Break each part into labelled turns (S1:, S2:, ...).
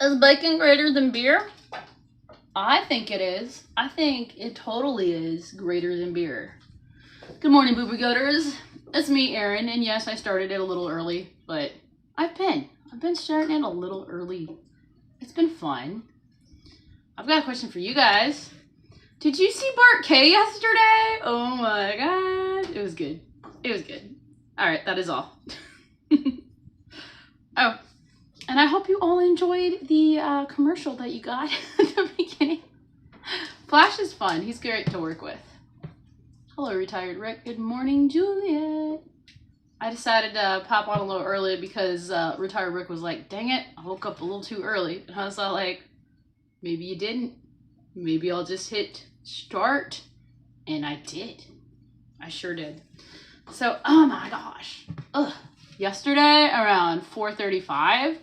S1: Is bacon greater than beer? I think it is. I think it totally is greater than beer. Good morning, Boobie Goaters. It's me, Erin, and yes, I started it a little early, but I've been starting it a little early. It's been fun. I've got a question for you guys. Did you see Bart K yesterday? Oh my god. It was good. It was good. Alright, that is all. Oh, and I hope you all enjoyed the commercial that you got at the beginning. Flash is fun. He's great to work with. Hello, Retired Rick. Good morning, Juliet. I decided to pop on a little early because Retired Rick was like, dang it, I woke up a little too early. And I was all like, maybe you didn't. Maybe I'll just hit start. And I did. I sure did. So, oh my gosh. Ugh. Yesterday around 4:35,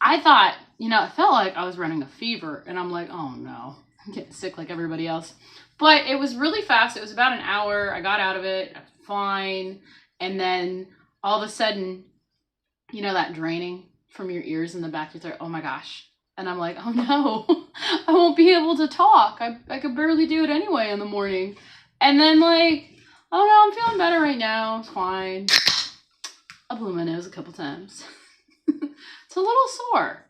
S1: I thought, it felt like I was running a fever. And I'm like, oh no, I'm getting sick like everybody else. But it was really fast. It was about an hour. I got out of it. Fine. And then all of a sudden, that draining from your ears and the back of your throat. Oh my gosh. And I'm like, oh no, I won't be able to talk. I could barely do it anyway in the morning. And then like, oh no, I'm feeling better right now. It's fine. I blew my nose a couple times. It's a little sore.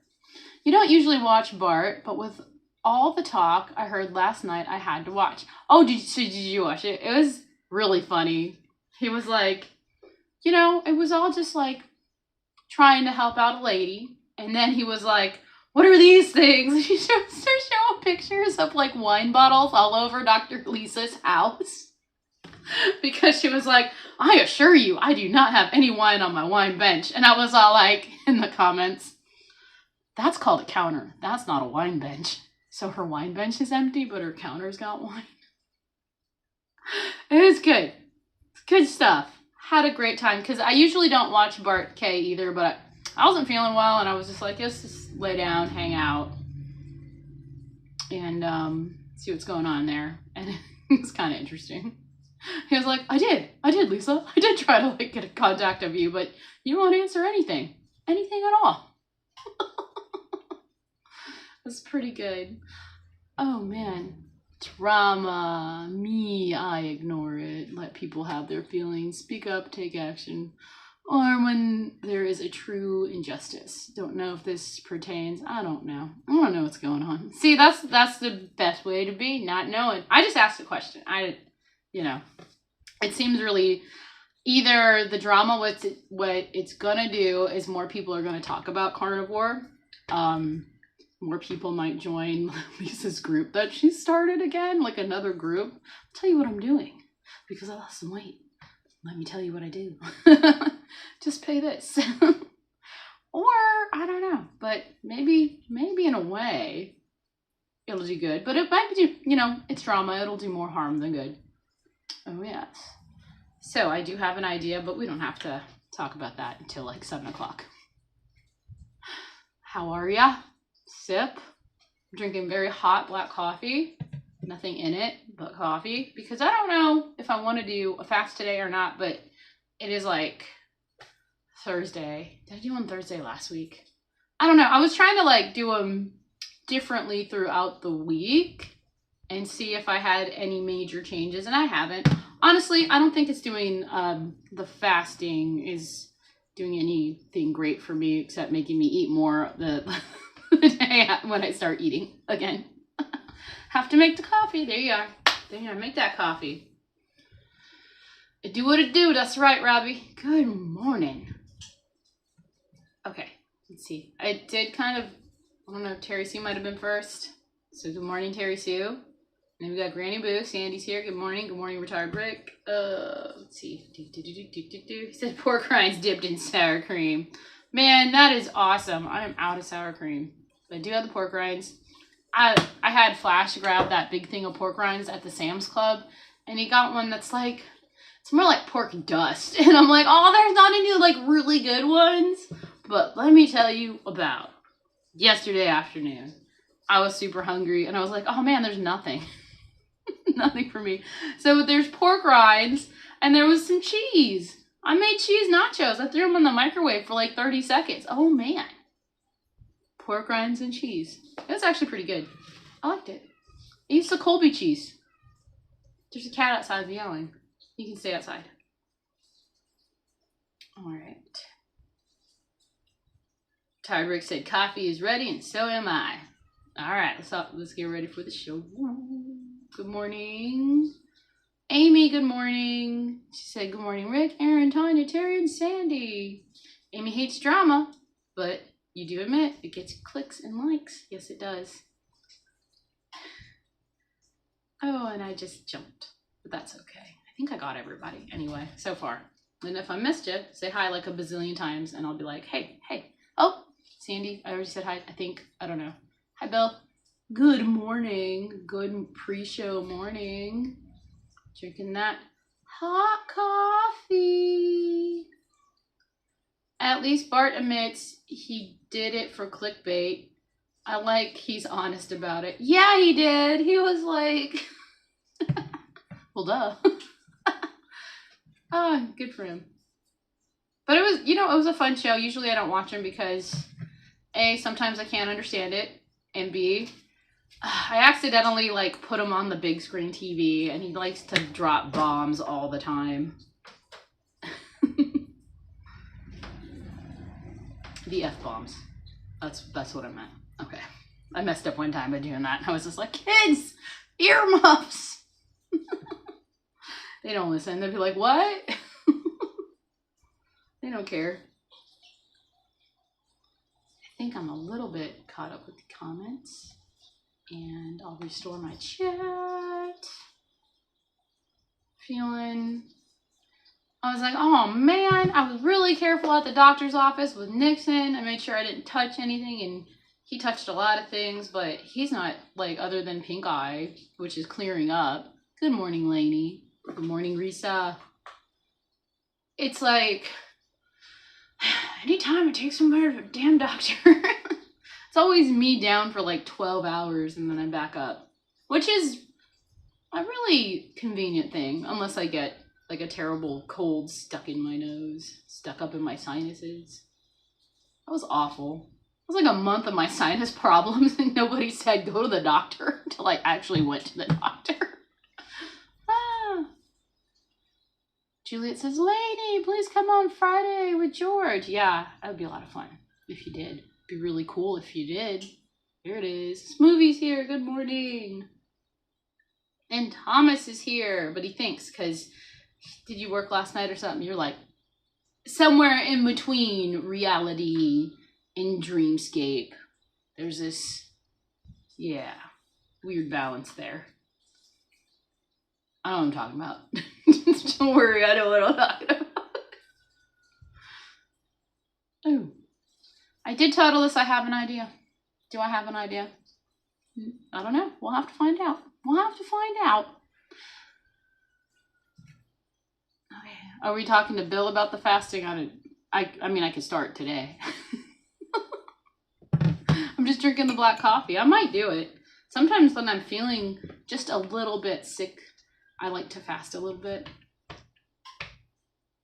S1: You don't usually watch Bart, but with all the talk I heard last night, I had to watch. Oh, did you watch it? It was really funny. He was like, it was all just like trying to help out a lady. And then he was like, what are these things? And he started showing pictures of like wine bottles all over Dr. Lisa's house. Because she was like, I assure you, I do not have any wine on my wine bench. And I was all like, in the comments, that's called a counter. That's not a wine bench. So her wine bench is empty, but her counter's got wine. It was good. It's good stuff. Had a great time. Because I usually don't watch Bart K either, but I wasn't feeling well. And I was just like, let's just lay down, hang out, and see what's going on there. And it was kind of interesting. He was like, I did, Lisa. I did try to like get a contact of you, but you won't answer anything at all. That's pretty good. Oh man, drama. Me, I ignore it. Let people have their feelings. Speak up, take action. Or when there is a true injustice. Don't know if this pertains. I don't know. I don't know what's going on. See, that's the best way to be, not knowing. I just asked a question. It seems really either the drama, what it's gonna do is more people are gonna talk about carnivore. More people might join Lisa's group that she started again, like another group. I'll tell you what I'm doing because I lost some weight. Let me tell you what I do. Just pay this. Or I don't know, but maybe in a way it'll do good. But it might do, it's drama. It'll do more harm than good. Oh, yes. So I do have an idea, but we don't have to talk about that until like 7 o'clock. How are ya? Sip. I'm drinking very hot black coffee. Nothing in it but coffee. Because I don't know if I want to do a fast today or not, but it is like Thursday. Did I do one Thursday last week? I don't know. I was trying to like do them differently throughout the week and see if I had any major changes, and I haven't. Honestly, I don't think it's doing, the fasting is doing anything great for me except making me eat more the day when I start eating again. Have to make the coffee. There you are. There you are. Make that coffee. It do what it do. That's right, Robbie. Good morning. Okay, let's see. I did kind of, I don't know, Terri Sue might have been first. So good morning, Terri Sue. And then we got Granny Boo. Sandy's here. Good morning. Good morning, Retired Rick. Let's see. He said pork rinds dipped in sour cream. Man, that is awesome. I am out of sour cream. But I do have the pork rinds. I had Flash grab that big thing of pork rinds at the Sam's Club. And he got one that's like, it's more like pork dust. And I'm like, oh, there's not any like really good ones. But let me tell you about yesterday afternoon. I was super hungry. And I was like, oh man, there's nothing. Nothing for me. So there's pork rinds and there was some cheese. I made cheese nachos. I threw them in the microwave for like 30 seconds. Oh man. Pork rinds and cheese. It was actually pretty good. I liked it. I used the Colby cheese. There's a cat outside yelling. You can stay outside. All right. Tired Rick said coffee is ready and so am I. All right, let's get ready for the show. Good morning. Amy, good morning. She said, good morning, Rick, Aaron, Tanya, Terry, and Sandy. Amy hates drama, but you do admit it gets clicks and likes. Yes, it does. Oh, and I just jumped, but that's okay. I think I got everybody anyway, so far. And if I missed you, say hi like a bazillion times, and I'll be like, hey. Oh, Sandy, I already said hi, I think. I don't know. Hi, Bill. Good morning. Good pre-show morning. Drinking that hot coffee. At least Bart admits he did it for clickbait. I like he's honest about it. Yeah, he did. He was like, well, duh. Ah, good for him. But it was, it was a fun show. Usually I don't watch him because A, sometimes I can't understand it, and B, I accidentally put him on the big screen TV, and he likes to drop bombs all the time. The F-bombs. That's what I meant. Okay. I messed up one time by doing that. I was just like, kids, earmuffs. They don't listen. They'll be like, what? They don't care. I think I'm a little bit caught up with the comments. And I'll restore my chat. I was like, oh man, I was really careful at the doctor's office with Nixon. I made sure I didn't touch anything, and he touched a lot of things, but he's not other than pink eye, which is clearing up. Good morning, Lainey. Good morning, Risa. It's anytime it takes somebody to a damn doctor. It's always me down for 12 hours and then I'm back up, which is a really convenient thing, unless I get a terrible cold stuck in my nose, stuck up in my sinuses. That was awful. It was a month of my sinus problems and nobody said go to the doctor until I actually went to the doctor. Juliet says, lady, please come on Friday with George. Yeah, that would be a lot of fun if you did. It'd be really cool if you did. Here it is. Smoothie's here. Good morning. And Thomas is here, but he thinks because did you work last night or something? You're somewhere in between reality and dreamscape. There's this, weird balance there. I know what I'm talking about. Don't worry, I know what I'm talking about. Oh. I did title this, I have an idea. Do I have an idea? I don't know. We'll have to find out. Okay. Are we talking to Bill about the fasting? I mean, I could start today. I'm just drinking the black coffee. I might do it. Sometimes when I'm feeling just a little bit sick, I like to fast a little bit.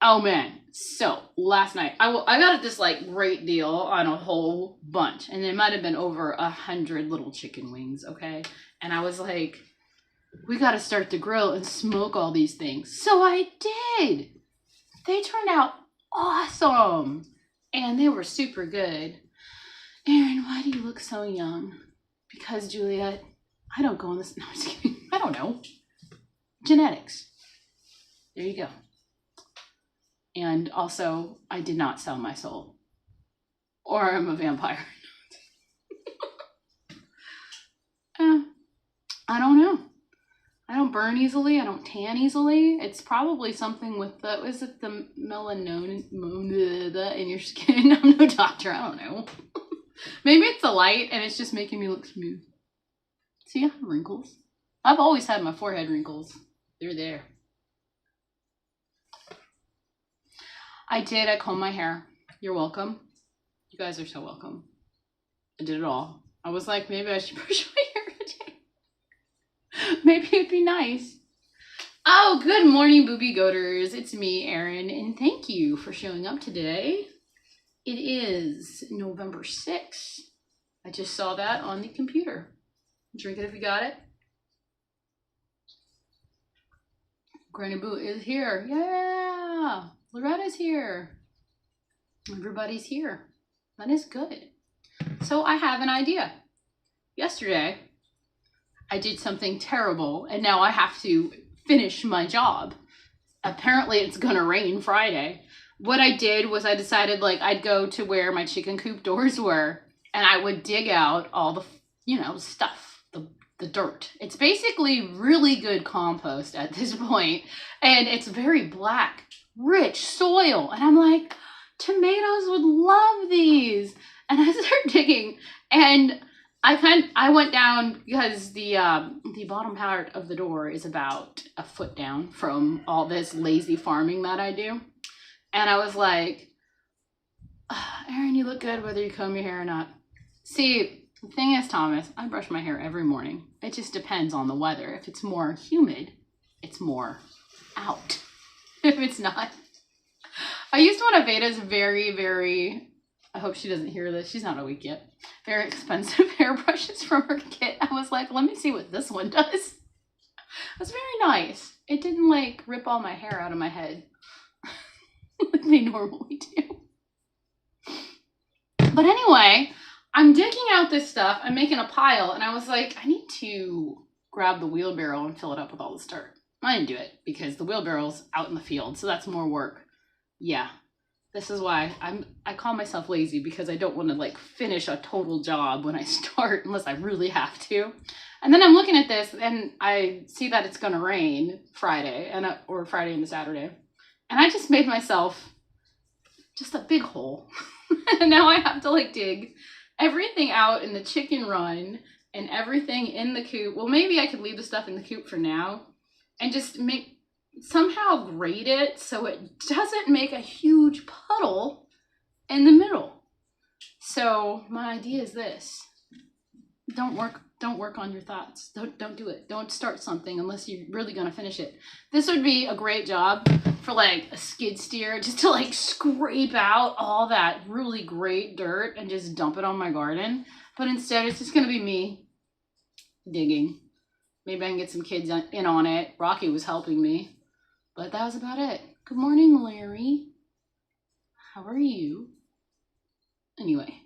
S1: Oh man, so last night I got this great deal on a whole bunch, and it might have been over 100 little chicken wings, okay? And I was like, we got to start the grill and smoke all these things. So I did. They turned out awesome, and they were super good. Aaron, why do you look so young? Because Juliet, I don't go on this. No, I'm just kidding. I don't know. Genetics. There you go. And also, I did not sell my soul. Or I'm a vampire. I don't know. I don't burn easily. I don't tan easily. It's probably something with the, is it the melanoma in your skin? I'm no doctor. I don't know. Maybe it's the light and it's just making me look smooth. See, I have wrinkles. I've always had my forehead wrinkles. They're there. I combed my hair. You're welcome. You guys are so welcome. I did it all. I was like, maybe I should brush my hair today. Maybe it'd be nice. Oh, good morning, Boobie Goaters. It's me, Erin, and thank you for showing up today. It is November 6th, I just saw that on the computer. Drink it if you got it. Granny Boo is here. Yeah. Loretta's here. Everybody's here. That is good. So I have an idea. Yesterday, I did something terrible, and now I have to finish my job. Apparently, it's gonna rain Friday. What I did was I decided like I'd go to where my chicken coop doors were, and I would dig out all the, stuff, the dirt. It's basically really good compost at this point, and it's very black, rich soil. And I'm like, tomatoes would love these. And I started digging, and I went down because the bottom part of the door is about a foot down from all this lazy farming that I do. And I was like, Erin, you look good whether you comb your hair or not. See, the thing is, Thomas, I brush my hair every morning. It just depends on the weather. If it's more humid, it's more out. If it's not. I used one of Veda's very, very, I hope she doesn't hear this. She's not awake yet. Very expensive hairbrushes from her kit. I was like, let me see what this one does. It was very nice. It didn't like rip all my hair out of my head like they normally do. But anyway, I'm digging out this stuff. I'm making a pile, and I was like, I need to grab the wheelbarrow and fill it up with all this dirt. I didn't do it because the wheelbarrow's out in the field, so that's more work. Yeah, this is why I call myself lazy, because I don't want to like finish a total job when I start unless I really have to. And then I'm looking at this and I see that it's gonna rain Friday or Friday into Saturday, and I just made myself just a big hole. And now I have to like dig everything out in the chicken run and everything in the coop. Well, maybe I could leave the stuff in the coop for now and just somehow grate it so it doesn't make a huge puddle in the middle. So my idea is this: don't work on your thoughts. Don't do it. Don't start something unless you're really gonna finish it. This would be a great job for like a skid steer, just to like scrape out all that really great dirt and just dump it on my garden. But instead it's just gonna be me digging. Maybe I can get some kids in on it. Rocky was helping me. But that was about it. Good morning, Larry. How are you? Anyway.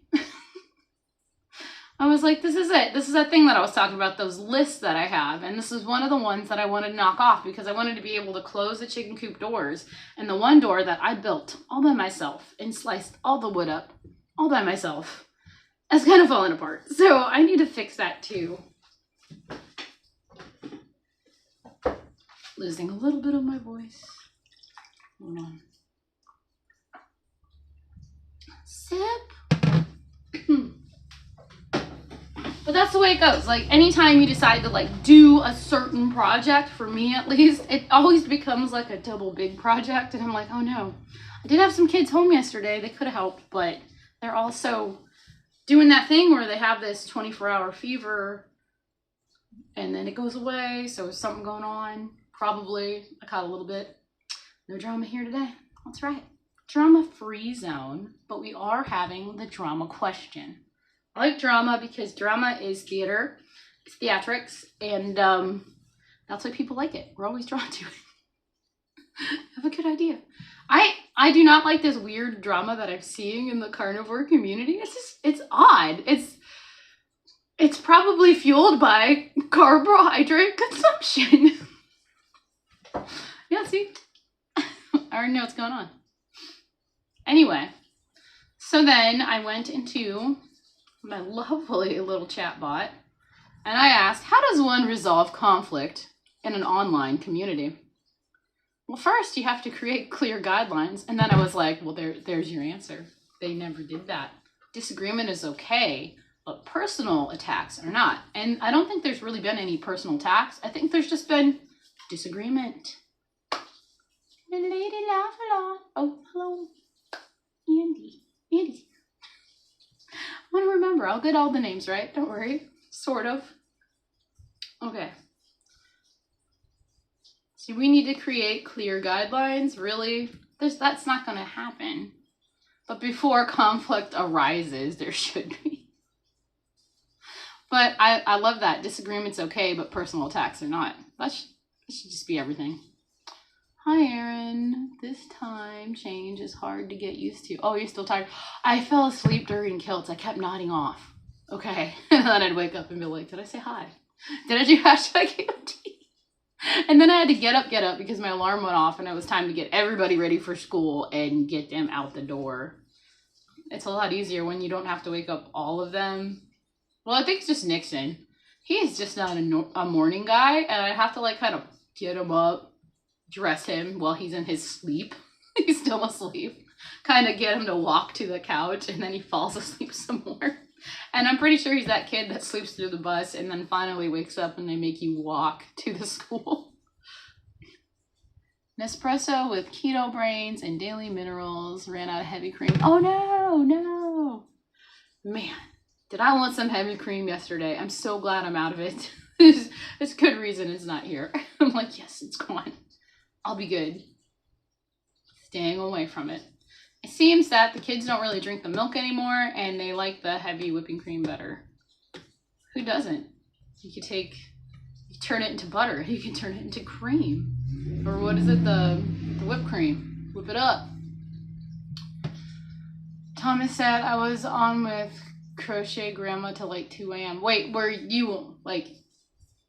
S1: I was like, this is it. This is that thing that I was talking about, those lists that I have. And this is one of the ones that I wanted to knock off because I wanted to be able to close the chicken coop doors. And the one door that I built all by myself and sliced all the wood up all by myself has kind of fallen apart. So I need to fix that too. Losing a little bit of my voice. Hold on. Sip. But that's the way it goes. Like anytime you decide to like do a certain project, for me at least, it always becomes like a double big project. And I'm like, oh no, I did have some kids home yesterday. They could have helped, but they're also doing that thing where they have this 24-hour fever and then it goes away. So there's something going on. Probably. I caught a little bit. No drama here today. That's right. Drama-free zone, but we are having the drama question. I like drama because drama is theater, it's theatrics, and that's why people like it. We're always drawn to it. I have a good idea. I do not like this weird drama that I'm seeing in the carnivore community. It's odd. It's probably fueled by carbohydrate consumption. Yeah, see? I already know what's going on. Anyway, so then I went into my lovely little chat bot and I asked, how does one resolve conflict in an online community? Well, first you have to create clear guidelines. And then I was like, well, there's your answer. They never did that. Disagreement is okay, but personal attacks are not. And I don't think there's really been any personal attacks. I think there's just been disagreement. The lady laugh a lot. Oh, hello. Andy. I want to remember. I'll get all the names right. Don't worry. Sort of. Okay. So we need to create clear guidelines. Really? That's not going to happen. But before conflict arises, there should be. But I love that. Disagreement's okay, but personal attacks are not. That should just be everything. Hi, Aaron. This time change is hard to get used to. Oh, you're still tired? I fell asleep during kilts. I kept nodding off. Okay. And then I'd wake up and be like, did I say hi? Did I do hashtag KOT? And then I had to get up because my alarm went off and it was time to get everybody ready for school and get them out the door. It's a lot easier when you don't have to wake up all of them. Well, I think it's just Nixon. He is just not a morning guy, and I have to like kind of get him up, dress him while he's in his sleep. He's still asleep. Kind of get him to walk to the couch, and then he falls asleep some more. And I'm pretty sure he's that kid that sleeps through the bus and then finally wakes up and they make you walk to the school. Nespresso with keto brains and daily minerals. Ran out of heavy cream. Oh no. Man, did I want some heavy cream yesterday? I'm so glad I'm out of it. It's good reason it's not here. I'm like, yes, it's gone. I'll be good. Staying away from it. It seems that the kids don't really drink the milk anymore and they like the heavy whipping cream better. Who doesn't? You turn it into butter. You can turn it into cream. Or what is it? The whipped cream. Whip it up. Thomas said I was on with Crochet Grandma till like 2 a.m. Wait, were you like,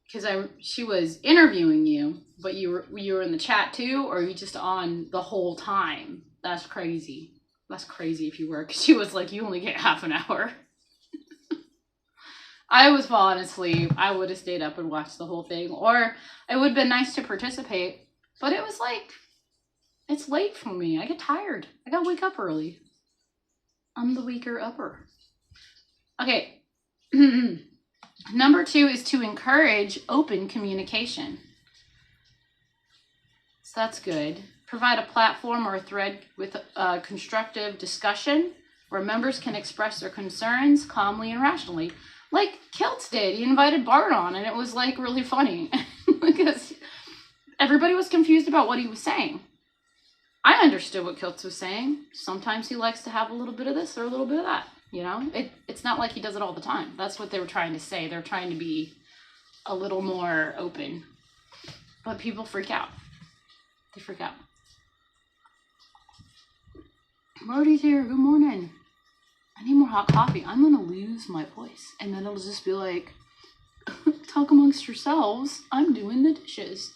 S1: because she was interviewing you, but you were in the chat too, or are you just on the whole time? That's crazy. That's crazy if you were, because she was like, you only get half an hour. I was falling asleep. I would have stayed up and watched the whole thing, or it would have been nice to participate, but it was like, it's late for me. I get tired. I gotta wake up early. I'm the weaker upper. Okay. Number 2 is to encourage open communication. So that's good. Provide a platform or a thread with a constructive discussion where members can express their concerns calmly and rationally. Like Kilts did. He invited Bart on and it was like really funny because everybody was confused about what he was saying. I understood what Kilts was saying. Sometimes he likes to have a little bit of this or a little bit of that. You know, it's not like he does it all the time. That's what they were trying to say. They're trying to be a little more open. But people freak out. They freak out. Marty's here. Good morning. I need more hot coffee. I'm going to lose my voice. And then it'll just be like, talk amongst yourselves. I'm doing the dishes.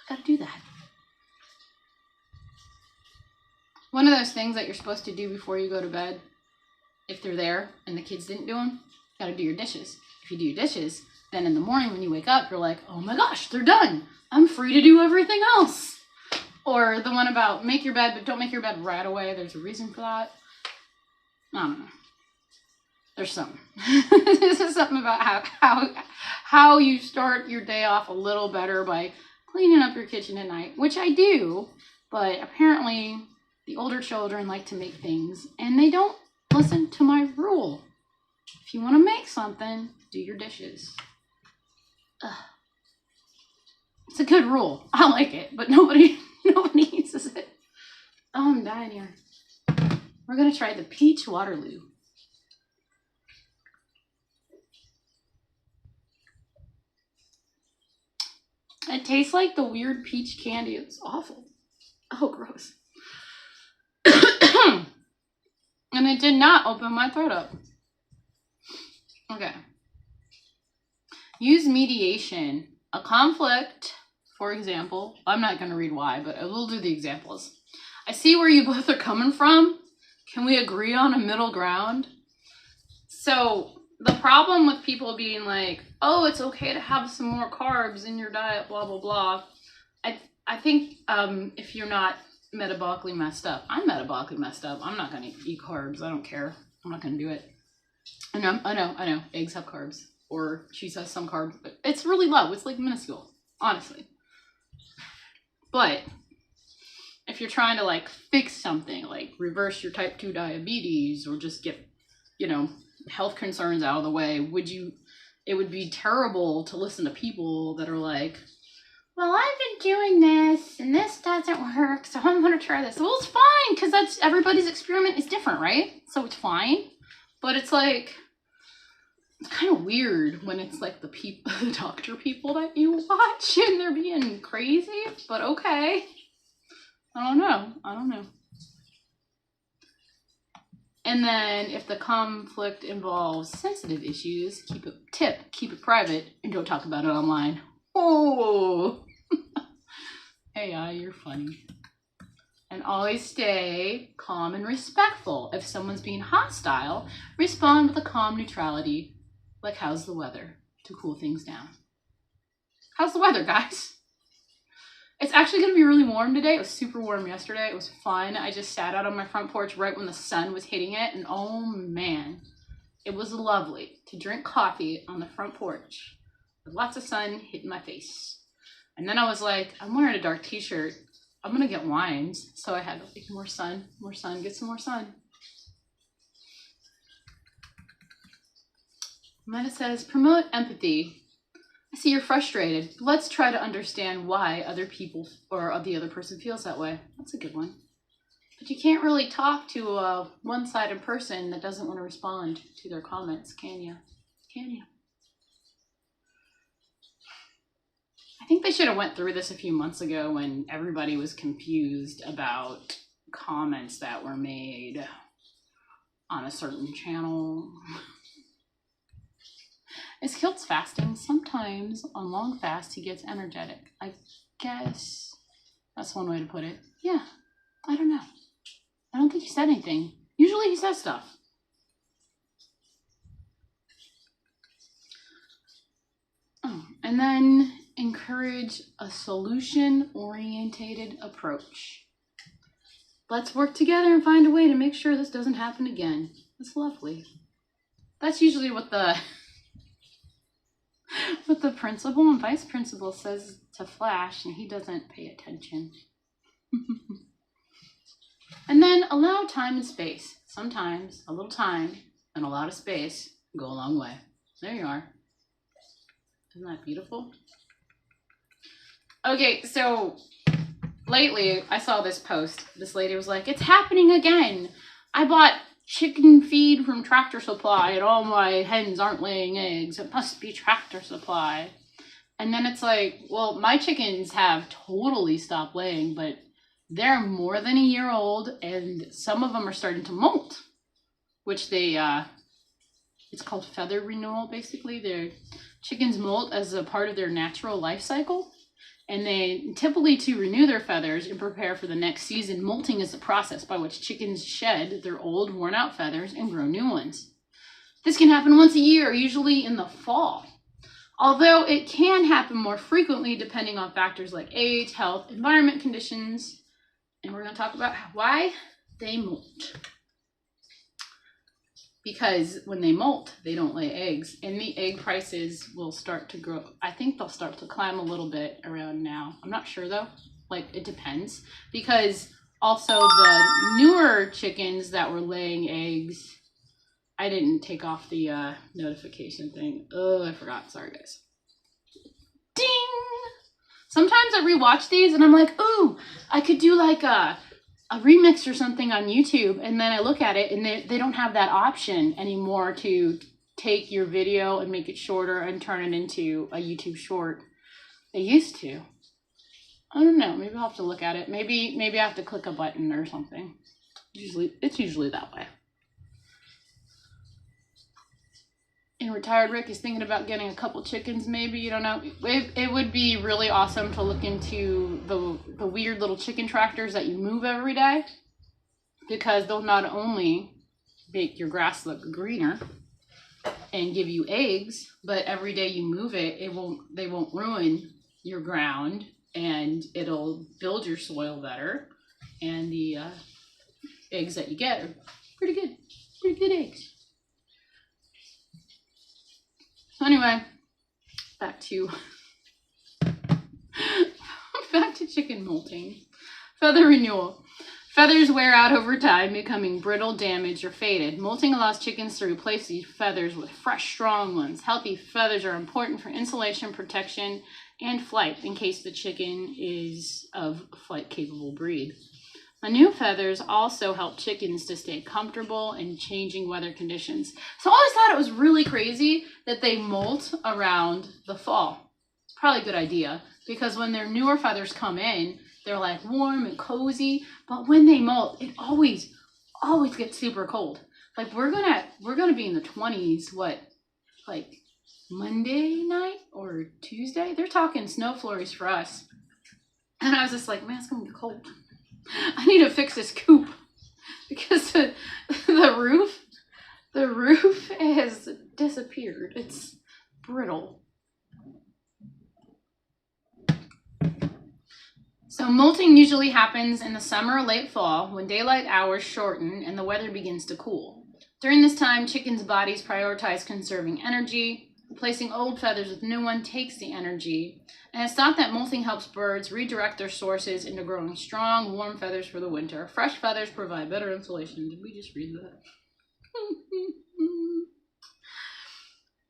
S1: I got to do that. One of those things that you're supposed to do before you go to bed, if they're there and the kids didn't do them, you gotta do your dishes. If you do your dishes, then in the morning when you wake up, you're like, oh my gosh, they're done. I'm free to do everything else. Or the one about make your bed, but don't make your bed right away. There's a reason for that. I don't know. There's something. This is something about how you start your day off a little better by cleaning up your kitchen at night, which I do, but apparently the older children like to make things and they don't listen to my rule. If you want to make something, do your dishes. Ugh. It's a good rule. I like it, but nobody uses it. Oh, I'm dying here. We're going to try the peach Waterloo. It tastes like the weird peach candy. It's awful. Oh, gross. And it did not open my throat up. Okay. Use mediation. A conflict, for example. I'm not going to read why, but I will do the examples. I see where you both are coming from. Can we agree on a middle ground? So the problem with people being like, oh, it's okay to have some more carbs in your diet, blah, blah, blah. I think if you're not metabolically messed up. I'm metabolically messed up. I'm not going to eat carbs. I don't care. I'm not going to do it. I know. Eggs have carbs. Or cheese has some carbs. But it's really low. It's like minuscule. Honestly. But if you're trying to like fix something, like reverse your type 2 diabetes or just get, health concerns out of the way, it would be terrible to listen to people that are like, well, I've been doing this and this doesn't work, so I'm going to try this. Well, it's fine because everybody's experiment is different, right? So it's fine. But it's like, it's kind of weird when it's like the doctor people that you watch and they're being crazy, but okay. I don't know. And then if the conflict involves sensitive issues, keep it private and don't talk about it online. Oh, AI, you're funny. And always stay calm and respectful. If someone's being hostile, respond with a calm neutrality, like how's the weather, to cool things down. How's the weather, guys? It's actually going to be really warm today. It was super warm yesterday. It was fun. I just sat out on my front porch right when the sun was hitting it. And oh man, it was lovely to drink coffee on the front porch with lots of sun hitting my face. And then I was like, I'm wearing a dark t-shirt. I'm going to get wines. So I had like more sun, get some more sun. And then it says, promote empathy. I see you're frustrated. Let's try to understand why other people or the other person feels that way. That's a good one. But you can't really talk to a one-sided person that doesn't want to respond to their comments, can you? Can you? I think they should have went through this a few months ago when everybody was confused about comments that were made on a certain channel. Is Kilt's fasting? Sometimes on long fast he gets energetic. I guess that's one way to put it. Yeah, I don't know. I don't think he said anything. Usually he says stuff. Oh, and then encourage a solution-oriented approach. Let's work together and find a way to make sure this doesn't happen again. That's lovely. That's usually what the principal and vice principal says to Flash, and he doesn't pay attention. And then allow time and space. Sometimes a little time and a lot of space go a long way. There you are. Isn't that beautiful? Okay, so lately I saw this post. This lady was like, it's happening again. I bought chicken feed from Tractor Supply and all my hens aren't laying eggs. It must be Tractor Supply. And then it's like, well, my chickens have totally stopped laying, but they're more than a year old and some of them are starting to molt, which they, it's called feather renewal, basically. Their chickens molt as a part of their natural life cycle. And they typically, to renew their feathers and prepare for the next season, molting is the process by which chickens shed their old, worn-out feathers and grow new ones. This can happen once a year, usually in the fall. Although it can happen more frequently depending on factors like age, health, environment conditions, and we're going to talk about why they molt. Because when they molt, they don't lay eggs, and the egg prices will start to grow. I think they'll start to climb a little bit around now. I'm not sure though. Like, it depends. Because also the newer chickens that were laying eggs, I didn't take off the notification thing. Oh, I forgot. Sorry, guys. Ding! Sometimes I rewatch these and I'm like, ooh, I could do like a remix or something on YouTube, and then I look at it and they don't have that option anymore to take your video and make it shorter and turn it into a YouTube short. They used to. I don't know. Maybe I'll have to look at it. Maybe I have to click a button or something. It's usually that way. And Retired Rick is thinking about getting a couple chickens, maybe. You don't know. It would be really awesome to look into the weird little chicken tractors that you move every day, because they'll not only make your grass look greener and give you eggs, but every day you move it, they won't ruin your ground, and it'll build your soil better, and the eggs that you get are pretty good eggs. So anyway, back to chicken molting. Feather renewal. Feathers wear out over time, becoming brittle, damaged, or faded. Molting allows chickens to replace these feathers with fresh, strong ones. Healthy feathers are important for insulation, protection, and flight in case the chicken is of flight-capable breed. The new feathers also help chickens to stay comfortable in changing weather conditions. So I always thought it was really crazy that they molt around the fall. It's probably a good idea because when their newer feathers come in, they're like warm and cozy. But when they molt, it always gets super cold. Like we're gonna be in the 20s. What, like Monday night or Tuesday? They're talking snow flurries for us. And I was just like, man, it's gonna get cold. I need to fix this coop because the roof has disappeared. It's brittle. So molting usually happens in the summer or late fall when daylight hours shorten and the weather begins to cool. During this time, chickens' bodies prioritize conserving energy. Replacing old feathers with new ones takes the energy. And it's thought that molting helps birds redirect their sources into growing strong, warm feathers for the winter. Fresh feathers provide better insulation. Did we just read that?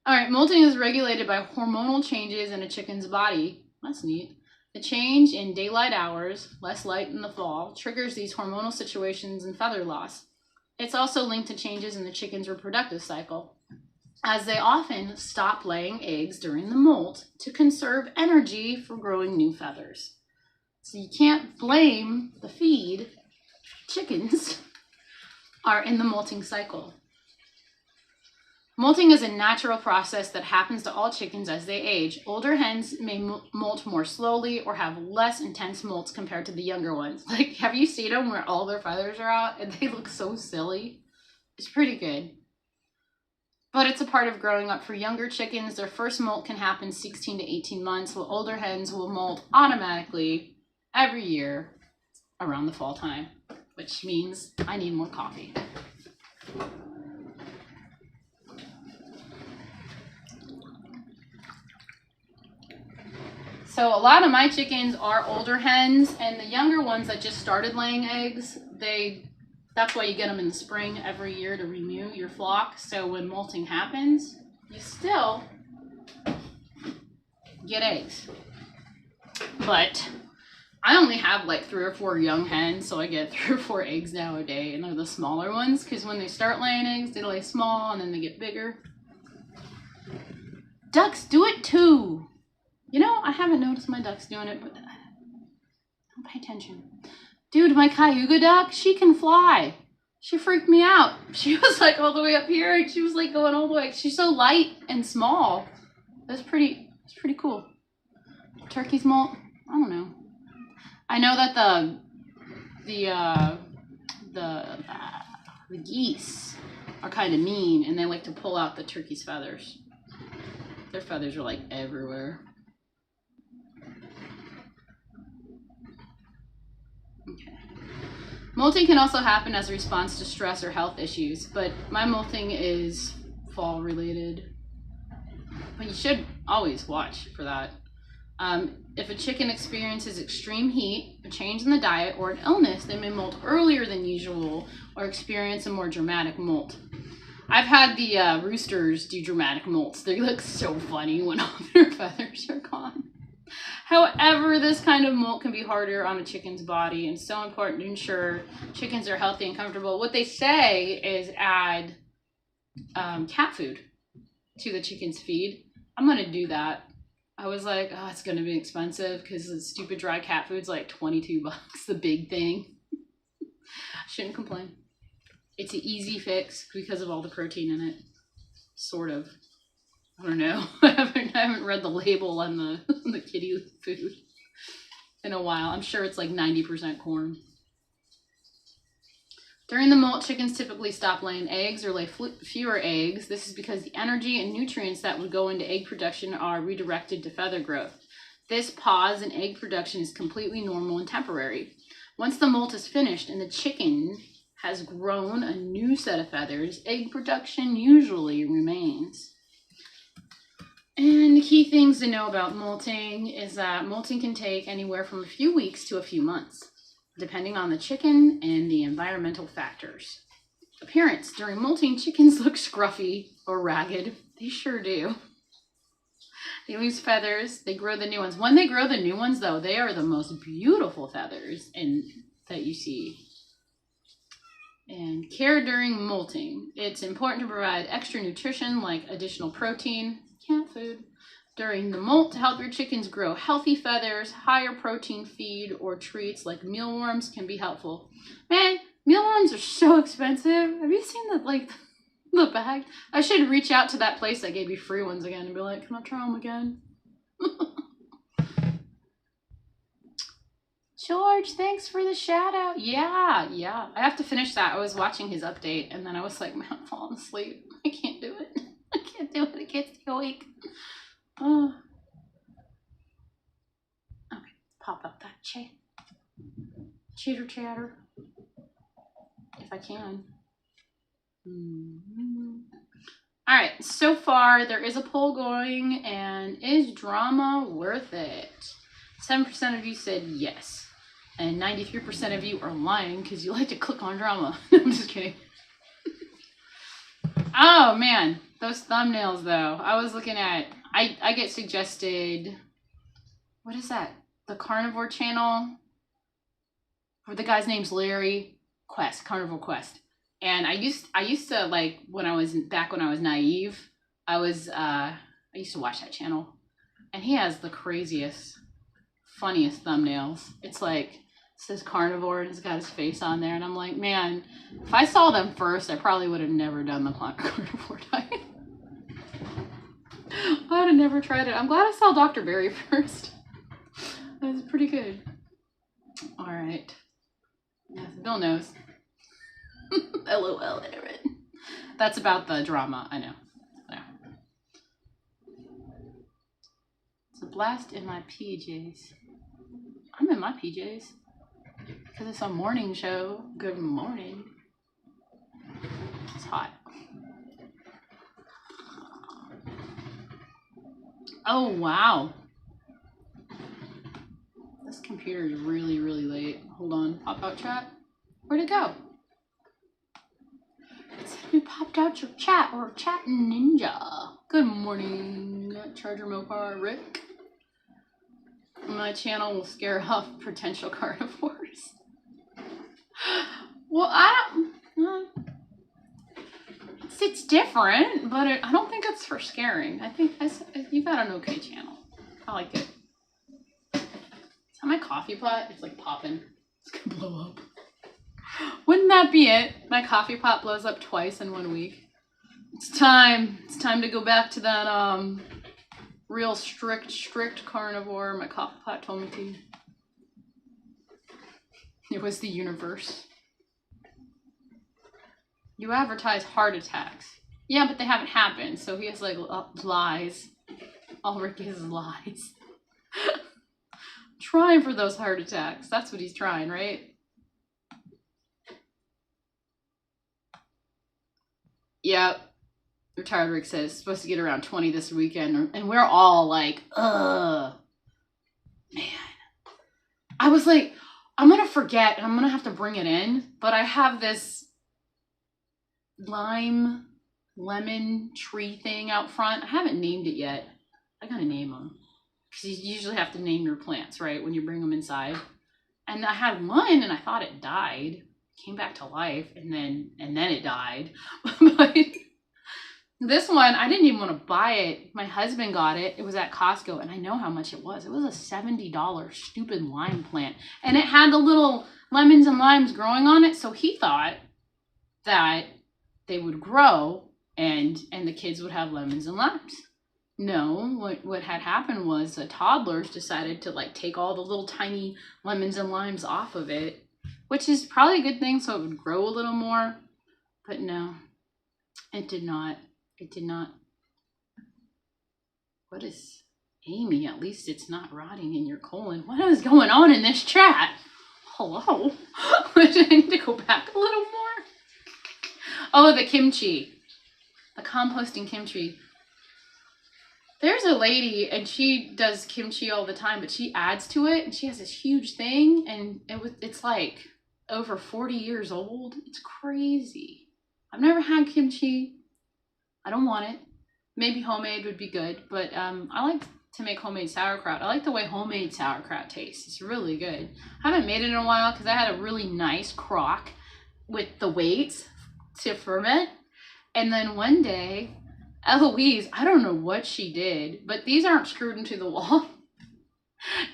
S1: All right, molting is regulated by hormonal changes in a chicken's body. That's neat. The change in daylight hours, less light in the fall, triggers these hormonal situations and feather loss. It's also linked to changes in the chicken's reproductive cycle, as they often stop laying eggs during the molt to conserve energy for growing new feathers. So you can't blame the feed. Chickens are in the molting cycle. Molting is a natural process that happens to all chickens as they age. Older hens may molt more slowly or have less intense molts compared to the younger ones. Like, have you seen them where all their feathers are out and they look so silly? It's pretty good. But it's a part of growing up. For younger chickens, their first molt can happen 16 to 18 months, while older hens will molt automatically every year around the fall time, which means I need more coffee. So a lot of my chickens are older hens, and the younger ones that just started laying eggs, that's why you get them in the spring every year to renew your flock. So when molting happens, you still get eggs. But I only have like 3 or 4 young hens, so I get 3 or 4 eggs now a day, and they're the smaller ones because when they start laying eggs, they lay small and then they get bigger. Ducks do it too. You know, I haven't noticed my ducks doing it, but don't pay attention. Dude, my Cayuga duck, she can fly. She freaked me out. She was like all the way up here, and she was like going all the way. She's so light and small. It's pretty cool. Turkeys molt, I don't know. I know that the geese are kind of mean, and they like to pull out the turkey's feathers. Their feathers are like everywhere. Okay. Molting can also happen as a response to stress or health issues, but my molting is fall related. But you should always watch for that. If a chicken experiences extreme heat, a change in the diet, or an illness, they may molt earlier than usual or experience a more dramatic molt. I've had the roosters do dramatic molts. They look so funny when all their feathers are gone. However, this kind of molt can be harder on a chicken's body, and so important to ensure chickens are healthy and comfortable. What they say is add cat food to the chicken's feed. I'm going to do that. I was like, oh, it's going to be expensive because the stupid dry cat food's like $22, the big thing. Shouldn't complain. It's an easy fix because of all the protein in it. Sort of. I don't know. I haven't read the label on the kitty food in a while. I'm sure it's like 90% corn. During the molt, chickens typically stop laying eggs or lay fewer eggs. This is because the energy and nutrients that would go into egg production are redirected to feather growth. This pause in egg production is completely normal and temporary. Once the molt is finished and the chicken has grown a new set of feathers, egg production usually remains. And the key things to know about molting is that molting can take anywhere from a few weeks to a few months, depending on the chicken and the environmental factors. Appearance. During molting, chickens look scruffy or ragged. They sure do. They lose feathers. They grow the new ones. When they grow the new ones, though, they are the most beautiful feathers. And that you see. And care during molting. It's important to provide extra nutrition like additional protein, cat food, during the molt to help your chickens grow healthy feathers. Higher protein feed or treats like mealworms can be helpful. Man, mealworms are so expensive. Have you seen the bag? I should reach out to that place that gave me free ones again and be like, can I try them again? George, thanks for the shout out. Yeah. I have to finish that. I was watching his update and then I was like, man, I'm falling asleep. I can't do it. I can't do it. I can't stay awake. Oh. Okay, pop up that chitter chatter. If I can. All right, so far there is a poll going, and is drama worth it? 7% of you said yes, and 93% of you are lying because you like to click on drama. I'm just kidding. Oh man, those thumbnails though. I was looking at, I get suggested, what is that? The Carnivore channel, where the guy's name's Larry Quest, Carnivore Quest. And I used to, like, when I was naive, I used to watch that channel, and he has the craziest, funniest thumbnails. It's like, it says carnivore and it's got his face on there, and I'm like, man, if I saw them first, I probably would have never done the carnivore diet. I would have never tried it. I'm glad I saw Dr. Berry first. That was pretty good. All right. Yes, Bill knows. LOL, Aaron. That's about the drama, I know. Yeah. It's a blast in my PJs. I'm in my PJs because it's a morning show. Good morning. It's hot. Oh, wow. This computer is really, really late. Hold on. Pop out chat. Where'd it go? You popped out your chat or chat ninja. Good morning, Charger Mopar Rick. My channel will scare off potential carnivores. Well, it's different, but I don't think it's for scaring. I think you got an okay channel. I like it. Is that my coffee pot? It's like popping. It's gonna blow up. Wouldn't that be it? My coffee pot blows up twice in 1 week. It's time. It's time to go back to that real strict carnivore my coffee pot told me to. It was the universe. You advertise heart attacks. Yeah, but they haven't happened, so he has like lies. All Rick is lies. Trying for those heart attacks. That's what he's trying, right? Yep. Retired Rick says supposed to get around 20 this weekend, and we're all like, ugh. Man. I was like, I'm gonna forget and I'm gonna have to bring it in, but I have this lemon tree thing out front. I haven't named it yet. I gotta name them. Because you usually have to name your plants, right, when you bring them inside. And I had one and I thought it died. Came back to life, and then it died. But this one, I didn't even want to buy it. My husband got it. It was at Costco, and I know how much it was. It was a $70 stupid lime plant, and it had the little lemons and limes growing on it. So he thought that they would grow, and the kids would have lemons and limes. No, what had happened was the toddlers decided to like take all the little tiny lemons and limes off of it. Which is probably a good thing, so it would grow a little more. But no, it did not. It did not. What is Amy? At least it's not rotting in your colon. What is going on in this chat? Hello? I need to go back a little more. Oh, the kimchi. The composting kimchi. There's a lady, and she does kimchi all the time, but she adds to it, and she has this huge thing, and it's like over 40 years old. It's crazy. I've never had kimchi. I don't want it. Maybe homemade would be good, but I like to make homemade sauerkraut. I like the way homemade sauerkraut tastes. It's really good. I haven't made it in a while because I had a really nice crock with the weights to ferment. And then one day, Eloise, I don't know what she did, but these aren't screwed into the wall.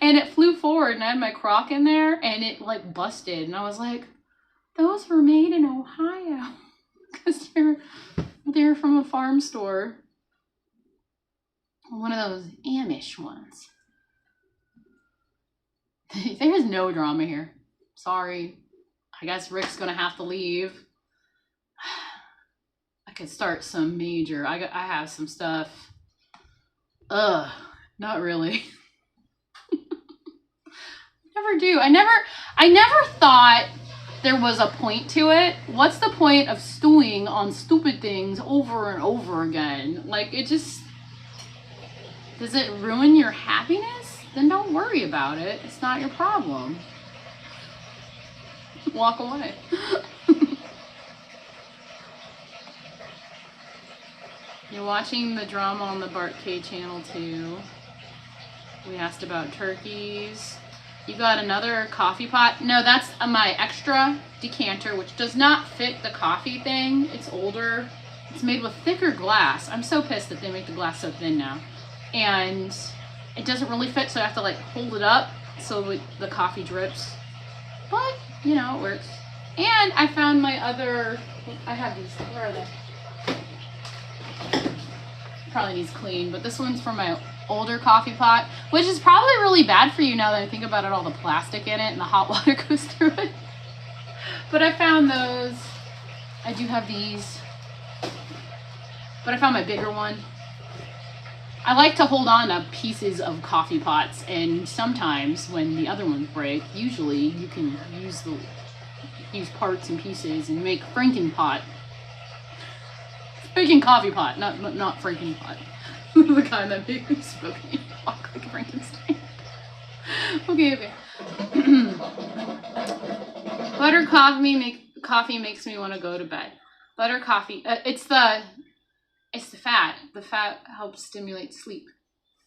S1: And it flew forward and I had my crock in there and it like busted. And I was like, those were made in Ohio. Because they're from a farm store. One of those Amish ones. There's no drama here. Sorry. I guess Rick's gonna have to leave. I could start some major. I have some stuff. Not really. Never do. I never thought there was a point to it. What's the point of stewing on stupid things over and over again? Like, it just... Does it ruin your happiness? Then don't worry about it. It's not your problem. Walk away. You're watching the drama on the Bart K channel too. We asked about turkeys. You got another coffee pot? No, that's my extra decanter, which does not fit the coffee thing. It's older. It's made with thicker glass. I'm so pissed that they make the glass so thin now. And it doesn't really fit, so I have to like hold it up so the coffee drips. But, you know, it works. And I found my other, I have these, where are they? Probably needs clean, but this one's for my older coffee pot, which is probably really bad for you now that I think about it, all the plastic in it and the hot water goes through it. But I found those. I do have these, but I found my bigger one. I like to hold on to pieces of coffee pots, and sometimes when the other ones break, usually you can use parts and pieces and make Frankenpot. Franken coffee pot, not Frankenpot. The kind that made me smoking walk like Frankenstein. Okay. Butter coffee makes me want to go to bed. Butter coffee, it's the fat. The fat helps stimulate sleep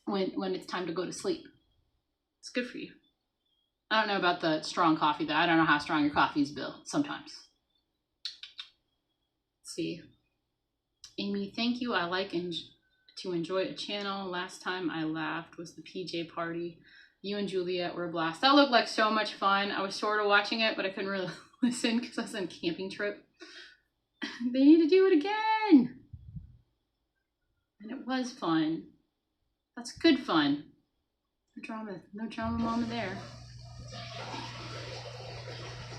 S1: when it's time to go to sleep. It's good for you. I don't know about the strong coffee though. I don't know how strong your coffee is, Bill. Sometimes. Let's see. Amy, thank you. I like to enjoy a channel. Last time I laughed was the PJ party. You and Juliet were a blast. That looked like so much fun. I was sort of watching it, but I couldn't really listen because I was on a camping trip. They need to do it again. And it was fun. That's good fun. No drama mama there.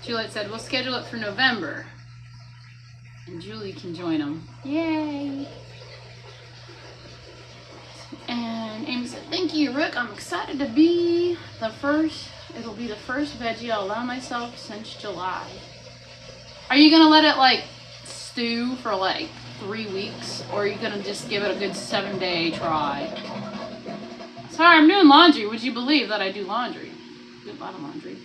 S1: Juliet said, we'll schedule it for November. And Julie can join them. Yay! And Amy said, thank you, Rick. I'm excited to be it'll be the first veggie I'll allow myself since July. Are you gonna let it like stew for like 3 weeks? Or are you gonna just give it a good 7-day try? Sorry, I'm doing laundry. Would you believe that I do laundry? I do a lot of laundry.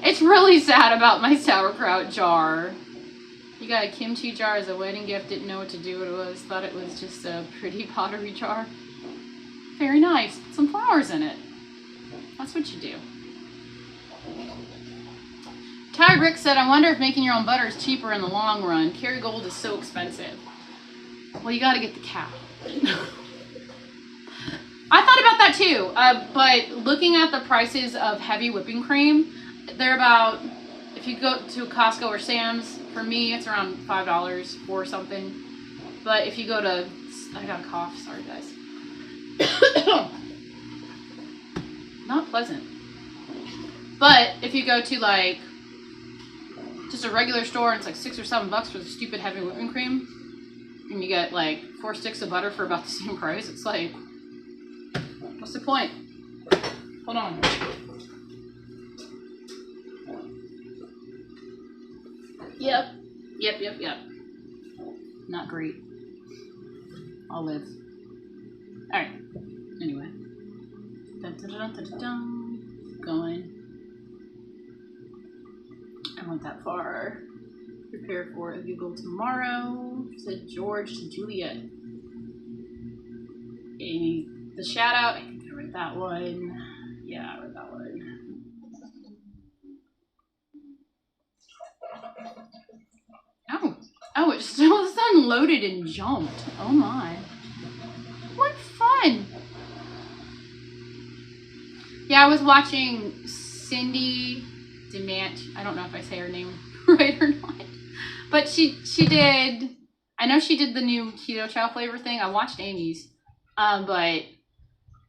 S1: It's really sad about my sauerkraut jar. You got a kimchi jar as a wedding gift, didn't know what to do with it was, thought it was just a pretty pottery jar. Very nice. Put some flowers in it. That's what you do. Ty Rick said, I wonder if making your own butter is cheaper in the long run. Kerrygold is so expensive. Well, you got to get the cow. I thought about that too, but looking at the prices of heavy whipping cream, they're about, if you go to Costco or Sam's, for me it's around $5 for something. But if you go to, I got a cough, sorry guys. Not pleasant. But if you go to like just a regular store, it's like $6 or $7 for the stupid heavy whipping cream, and you get like 4 sticks of butter for about the same price. It's like, what's the point? Hold on. Yep. Not great. I'll live. Alright. Anyway. Going. I went that far. Prepare for a Google tomorrow, said George to Juliet. Amy, the shout out. I think I read that one. Yeah, I read that one. Oh, oh, it just all of a sudden loaded and jumped. Oh my. What fun. Yeah, I was watching Cindy Demant. I don't know if I say her name right or not. But she did, I know she did the new keto chow flavor thing. I watched Amy's. But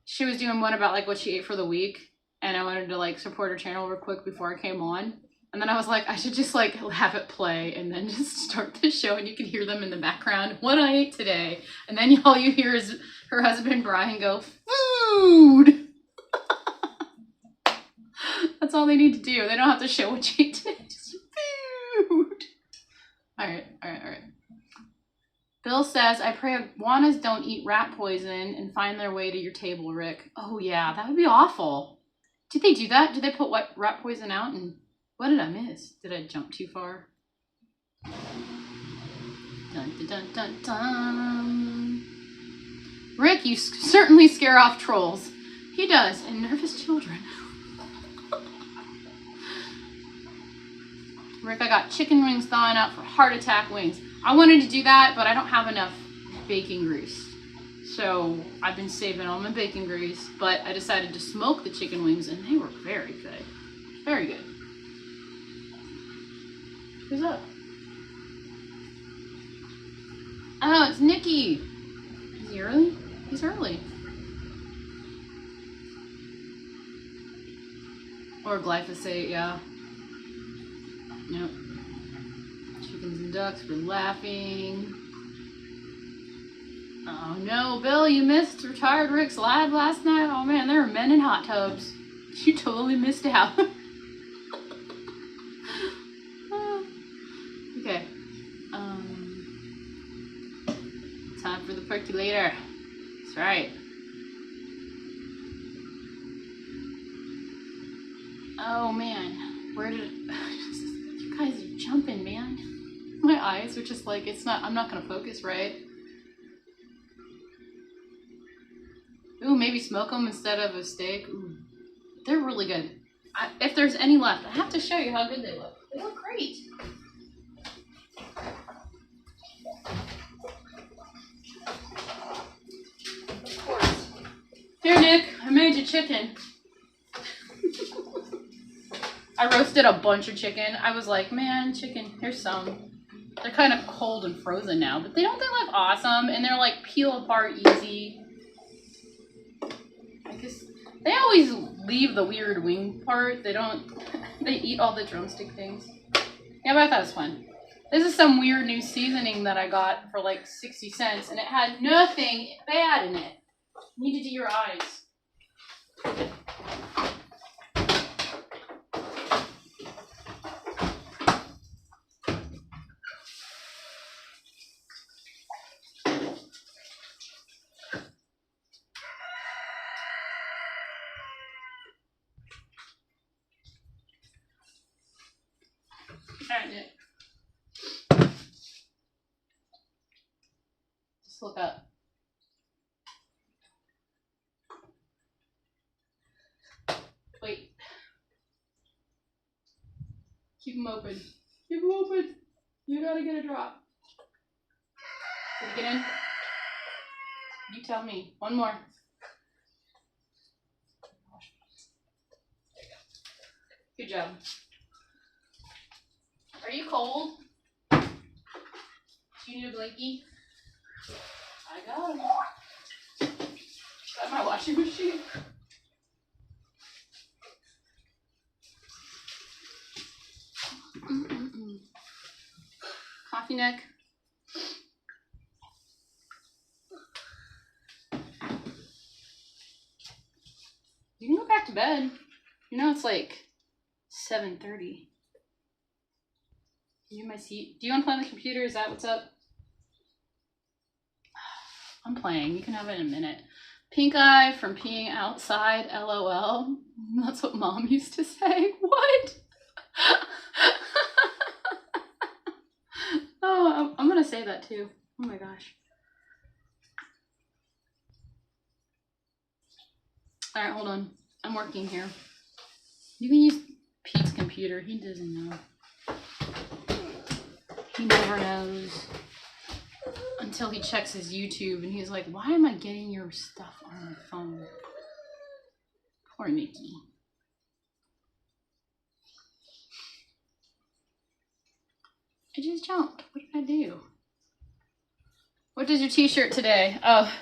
S1: she was doing one about like what she ate for the week. And I wanted to like support her channel real quick before I came on. And then I was like, I should just like have it play and then just start the show and you can hear them in the background. What I ate today. And then all you hear is her husband Brian go, food. That's all they need to do. They don't have to show what you ate today. Just food. All right. Bill says, I pray iguanas don't eat rat poison and find their way to your table, Rick. Oh yeah, that would be awful. Did they do that? Did they put what rat poison out? And what did I miss? Did I jump too far? Dun, dun, dun, dun, dun. Rick, you certainly scare off trolls. He does, and nervous children. Rick, I got chicken wings thawing out for heart attack wings. I wanted to do that, but I don't have enough bacon grease. So I've been saving all my bacon grease, but I decided to smoke the chicken wings and they were very good. Very good. Who's up? Oh, it's Nikki. Is he early? He's early. Or glyphosate, yeah. Nope. Chickens and ducks were laughing. Oh no, Bill, you missed Retired Rick's live last night? Oh man, there were men in hot tubs. You totally missed out. Okay. Time for the percolator. That's right. Oh man, where did you guys are jumping, man? My eyes are just like, I'm not gonna focus right. Ooh, maybe smoke them instead of a steak. Ooh, they're really good. If there's any left, I have to show you how good they look. They look great. Of course. Here, Nick, I made you chicken. I roasted a bunch of chicken. I was like, man, chicken, here's some. They're kind of cold and frozen now, but they look awesome, and they're like peel apart easy. I guess they always leave the weird wing part. They don't, they eat all the drumstick things. Yeah, but I thought it was fun. This is some weird new seasoning that I got for like 60 cents, and it had nothing bad in it. You need to do your eyes. Just look up. Wait. Keep them open. Keep them open. You gotta get a drop. Did it get in? You tell me. One more. Good job. Are you cold? Do you need a blankie? I got him. Is that my washing machine? Coffee neck. You can go back to bed. You know it's like 7:30. You in my seat. Do you want to play on the computer? Is that what's up? I'm playing. You can have it in a minute. Pink eye from peeing outside, LOL. That's what Mom used to say. What? Oh, I'm gonna say that too. Oh my gosh. All right, hold on. I'm working here. You can use Pete's computer. He doesn't know. He never knows until he checks his YouTube and he's like, why am I getting your stuff on my phone? Poor Mickey. I just jumped. What did I do? What does your t-shirt today? Oh,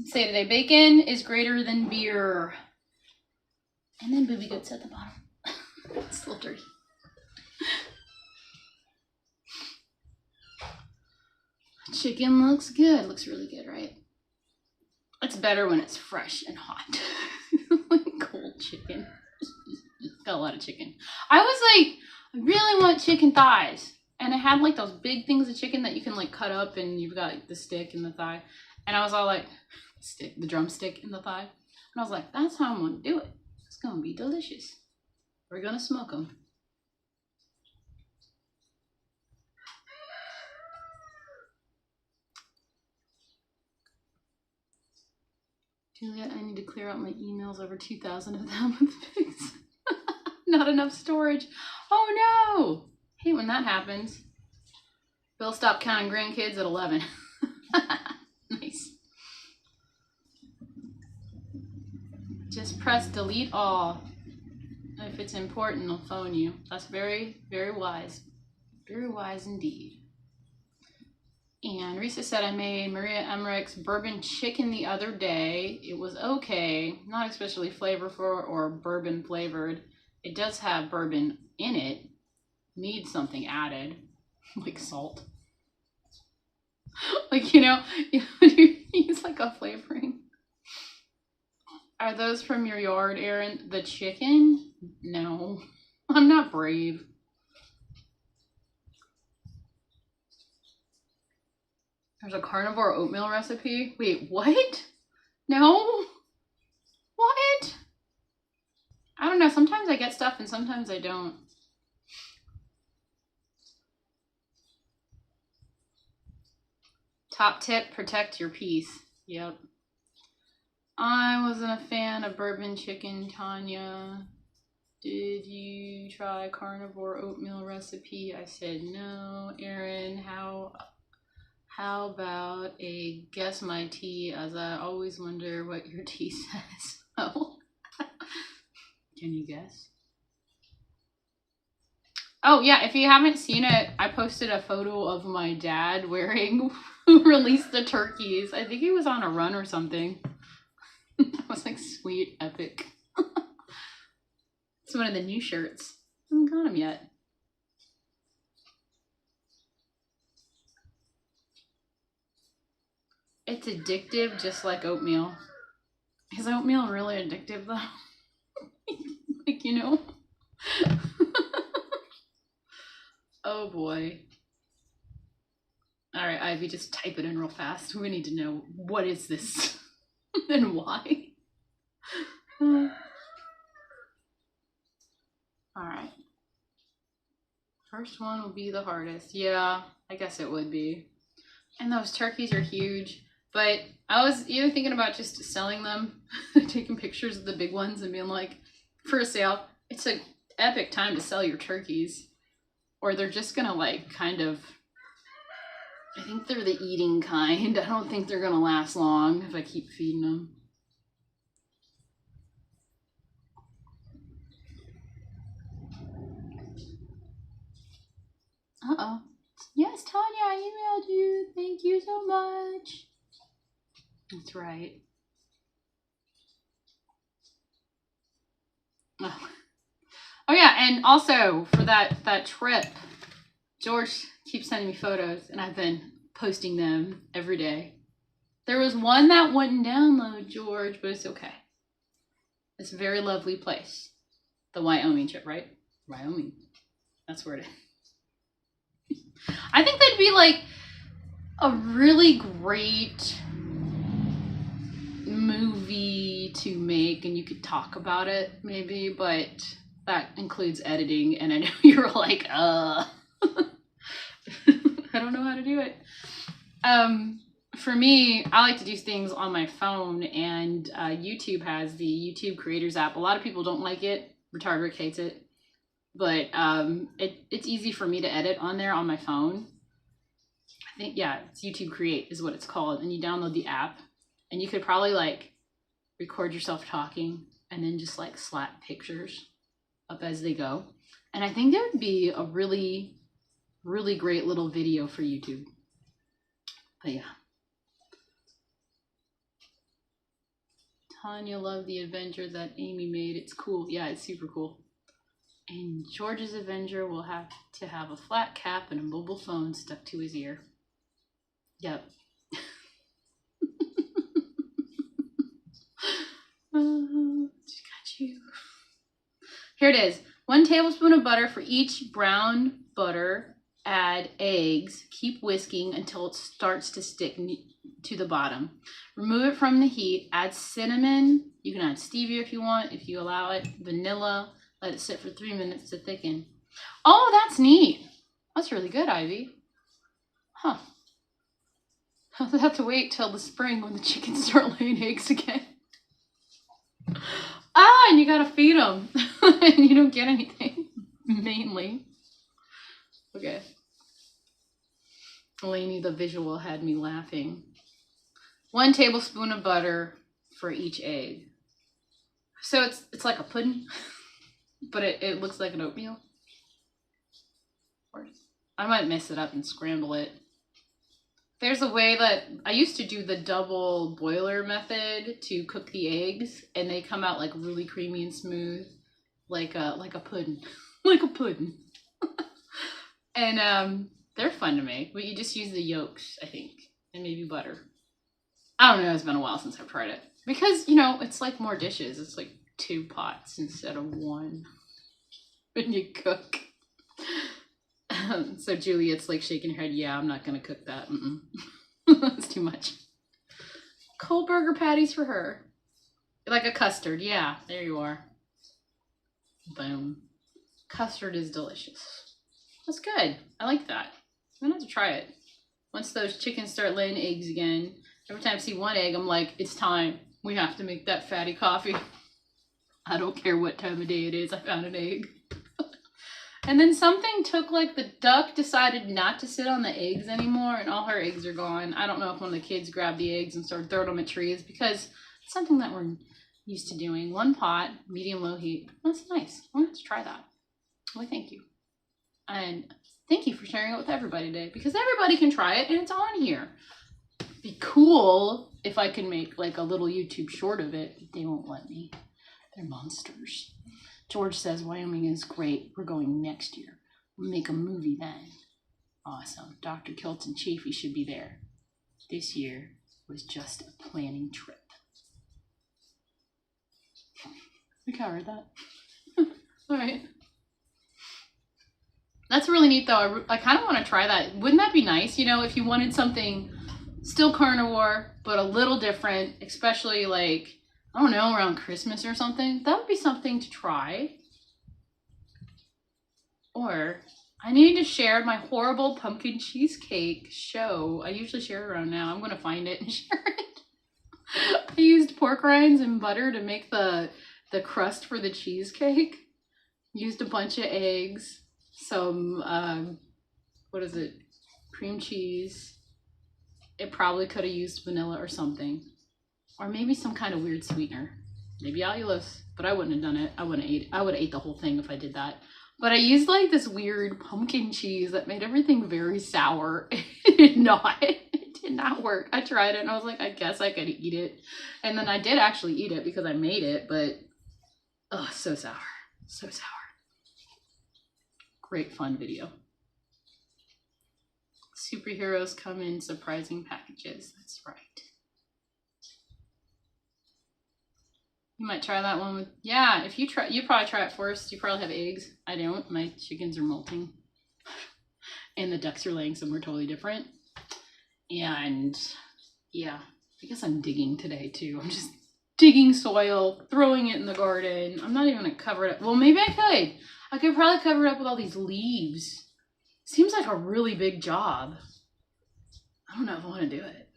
S1: say today, bacon is greater than beer. And then Boobie Goats at the bottom. It's a little dirty. Chicken looks good. Looks really good, right? It's better when it's fresh and hot. Like cold chicken. Got a lot of chicken. I was like, I really want chicken thighs. And I had like those big things of chicken that you can like cut up and you've got like, the stick and the thigh. And I was all like, the drumstick in the thigh. And I was like, that's how I'm going to do it. It's going to be delicious. We're going to smoke them. Juliet, I need to clear out my emails, over 2,000 of them with pics. Not enough storage. Oh no! Hate when that happens. Bill stopped counting grandkids at 11. Nice. Just press delete all. If it's important, I'll phone you. That's very, very wise. Very wise indeed. And Risa said I made Maria Emmerich's bourbon chicken the other day. It was okay. Not especially flavorful or bourbon flavored. It does have bourbon in it. Needs something added. Like salt. Like, you use like a flavoring. Are those from your yard, Aaron? The chicken? No. I'm not brave. There's a carnivore oatmeal recipe. Wait, what? No? What? I don't know. Sometimes I get stuff and sometimes I don't. Top tip, protect your peace. Yep. I wasn't a fan of bourbon chicken, Tanya. Did you try carnivore oatmeal recipe? I said no. Aaron, how about a guess my tea, as I always wonder what your tea says. Oh. Can you guess? Oh yeah, if you haven't seen it, I posted a photo of my dad wearing who released the turkeys. I think he was on a run or something. I was like, sweet, epic. It's one of the new shirts. I haven't got him yet. It's addictive, just like oatmeal. Is oatmeal really addictive though? Like, you know? Oh boy. All right, Ivy, just type it in real fast. We need to know, what is this and why? All right. First one will be the hardest. Yeah, I guess it would be. And those turkeys are huge. But I was either thinking about just selling them, taking pictures of the big ones and being like, for sale. It's an epic time to sell your turkeys. Or they're just gonna like kind of, I think they're the eating kind. I don't think they're gonna last long if I keep feeding them. Uh-oh. Yes, Tanya, I emailed you. Thank you so much. That's right. Oh yeah, and also for that trip, George keeps sending me photos and I've been posting them every day. There was one that wouldn't download, George, but it's okay. It's a very lovely place. The Wyoming trip, right? Wyoming. That's where it is. I think that'd be like a really great movie to make and you could talk about it maybe, but that includes editing and I know you're like, I don't know how to do it. for me, I like to do things on my phone, and YouTube has the YouTube Creators app. A lot of people don't like it. Retard Rick hates it. But it's easy for me to edit on there on my phone. I think, yeah, it's YouTube Create is what it's called. And you download the app, and you could probably like record yourself talking and then just like slap pictures up as they go. And I think that would be a really, really great little video for YouTube. But yeah. Tanya loved the Avenger that Amy made. It's cool. Yeah, it's super cool. And George's Avenger will have to have a flat cap and a mobile phone stuck to his ear. Yep. Got you. Here it is. 1 tablespoon of butter for each brown butter. Add eggs. Keep whisking until it starts to stick to the bottom. Remove it from the heat. Add cinnamon. You can add stevia if you want, if you allow it. Vanilla. Let it sit for 3 minutes to thicken. Oh, that's neat. That's really good, Ivy. Huh. I'll have to wait till the spring when the chickens start laying eggs again. Ah, and you gotta feed them. And you don't get anything, mainly. Okay. Lainey, the visual had me laughing. 1 tablespoon of butter for each egg. So it's like a pudding, but it looks like an oatmeal. I might mess it up and scramble it. There's a way that I used to do the double boiler method to cook the eggs, and they come out like really creamy and smooth, like a pudding, like a pudding. And they're fun to make, but you just use the yolks, I think, and maybe butter. I don't know. It's been a while since I've tried it because, you know, it's like more dishes. It's like 2 pots instead of 1 when you cook. So Juliet's like shaking her head. Yeah, I'm not gonna cook that. That's too much. Cold burger patties for her. Like a custard. Yeah, there you are. Boom. Custard is delicious. That's good. I like that. I'm gonna have to try it. Once those chickens start laying eggs again, every time I see 1 egg, I'm like, it's time. We have to make that fatty coffee. I don't care what time of day it is. I found an egg. And then something took, like, the duck decided not to sit on the eggs anymore, and all her eggs are gone. I don't know if one of the kids grabbed the eggs and started throwing them at trees, because it's something that we're used to doing. 1 pot, medium-low heat. That's nice. I'm going to have to try that. Well, thank you. And thank you for sharing it with everybody today, because everybody can try it, and it's on here. It'd be cool if I can make, like, a little YouTube short of it, but they won't let me. They're monsters. George says Wyoming is great. We're going next year. We'll make a movie then. Awesome. Dr. Kilton Chafee should be there. This year was just a planning trip. We covered that. All right. That's really neat, though. I kind of want to try that. Wouldn't that be nice? You know, if you wanted something still carnivore, but a little different, especially like, I don't know, around Christmas or something. That would be something to try. Or I need to share my horrible pumpkin cheesecake show. I usually share it around now. I'm going to find it and share it. I used pork rinds and butter to make the crust for the cheesecake. Used a bunch of eggs, some, cream cheese. It probably could have used vanilla or something. Or maybe some kind of weird sweetener. Maybe allulose, but I wouldn't have done it. I would have ate the whole thing if I did that. But I used like this weird pumpkin cheese that made everything very sour. It did not work. I tried it and I was like, I guess I could eat it. And then I did actually eat it because I made it, but oh, so sour. So sour. Great fun video. Superheroes come in surprising packages. That's right. You might try that one with, yeah, if you probably try it first. You probably have eggs. I don't. My chickens are molting. And the ducks are laying somewhere totally different. And yeah, I guess I'm digging today too. I'm just digging soil, throwing it in the garden. I'm not even gonna cover it up. Well, maybe I could. I could probably cover it up with all these leaves. Seems like a really big job. I don't know if I want to do it.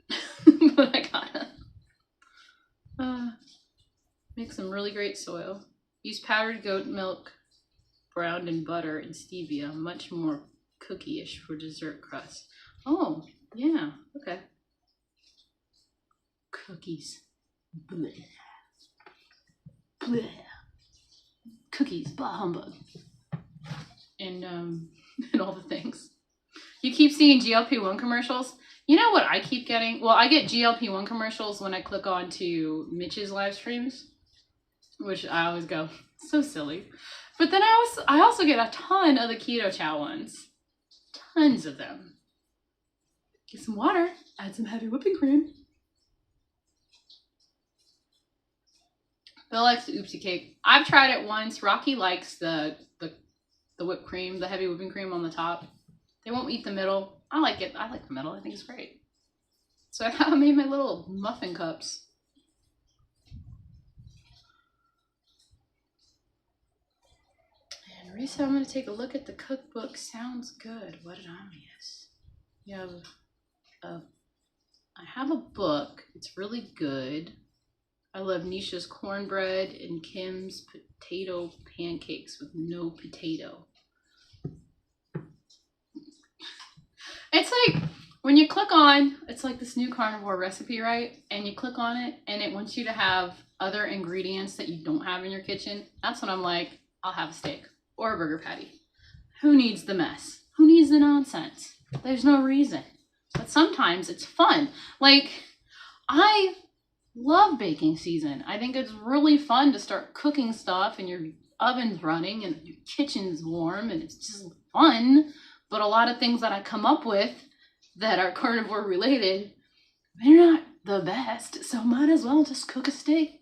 S1: Make some really great soil. Use powdered goat milk, browned in butter and stevia. Much more cookie-ish for dessert crust. Oh, yeah. Okay. Cookies. Blech. Blech. Cookies. Blah humbug. And all the things. You keep seeing GLP-1 commercials. You know what I keep getting? Well, I get GLP-1 commercials when I click on to Mitch's live streams, which I always go, so silly. But then I also get a ton of the keto chow ones. Tons of them. Get some water, add some heavy whipping cream. Bill likes the oopsie cake. I've tried it once. Rocky likes the whipped cream, the heavy whipping cream on the top. They won't eat the middle. I like it. I like the middle. I think it's great. So I made my little muffin cups. And Risa, I'm going to take a look at the cookbook. Sounds good. What did I miss? You have I have a book. It's really good. I love Nisha's cornbread and Kim's potato pancakes with no potato. It's like when you click on, it's like this new carnivore recipe, right? And you click on it and it wants you to have other ingredients that you don't have in your kitchen. That's when I'm like, I'll have a steak or a burger patty. Who needs the mess? Who needs the nonsense? There's no reason. But sometimes it's fun. Like, I love baking season. I think it's really fun to start cooking stuff and your oven's running and your kitchen's warm and it's just fun. But a lot of things that I come up with that are carnivore related, they're not the best. So might as well just cook a steak.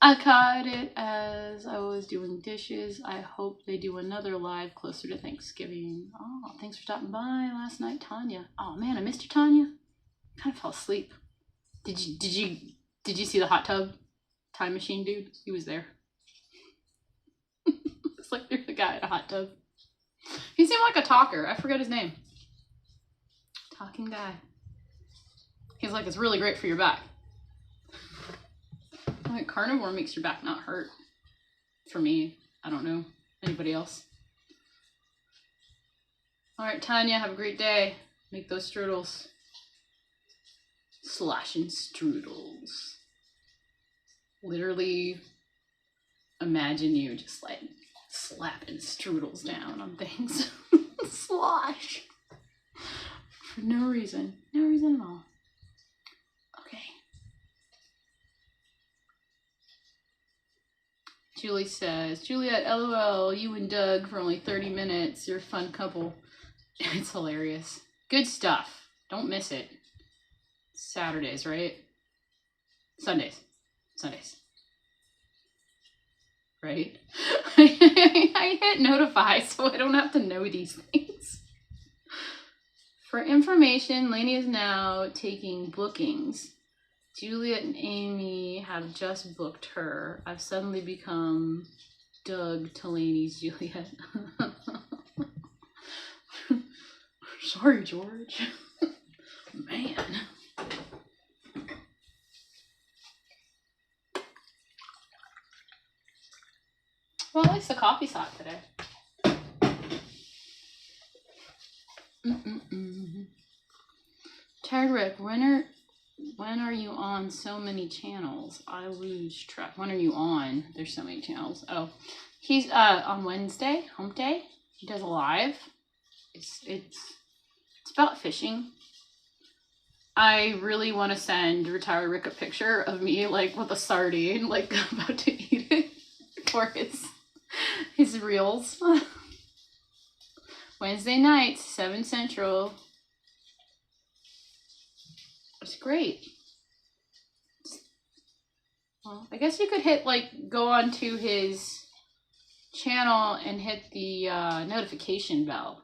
S1: I caught it as I was doing dishes. I hope they do another live closer to Thanksgiving. Oh, thanks for stopping by last night, Tanya. Oh man, I missed you, Tanya. Kind of fell asleep. Did you see the hot tub time machine dude? He was there. It's like there's a guy in a hot tub. He seemed like a talker. I forget his name. Talking guy. He's like, it's really great for your back. Like, carnivore makes your back not hurt. For me. I don't know. Anybody else? Alright, Tanya, have a great day. Make those strudels. Slashing strudels. Literally imagine you just like slapping strudels down on things. Slosh. For no reason. No reason at all. Okay. Julie says, Juliet, LOL, you and Doug for only 30 minutes. You're a fun couple. It's hilarious. Good stuff. Don't miss it. Saturdays, right? Sundays. Right? I hit notify so I don't have to know these things. For information, Lainey is now taking bookings. Juliet and Amy have just booked her. I've suddenly become Doug to Lainey's Juliet. Sorry, George. Man. Well, at least the coffee's hot today. Tired Rick, when are you on so many channels? I lose track. When are you on? There's so many channels. Oh, he's on Wednesday, hump day. He does a live. It's about fishing. I really want to send Retired Rick a picture of me like with a sardine, like about to eat it for his reels. Wednesday nights, 7 Central. It's great. Well, I guess you could go on to his channel and hit the notification bell.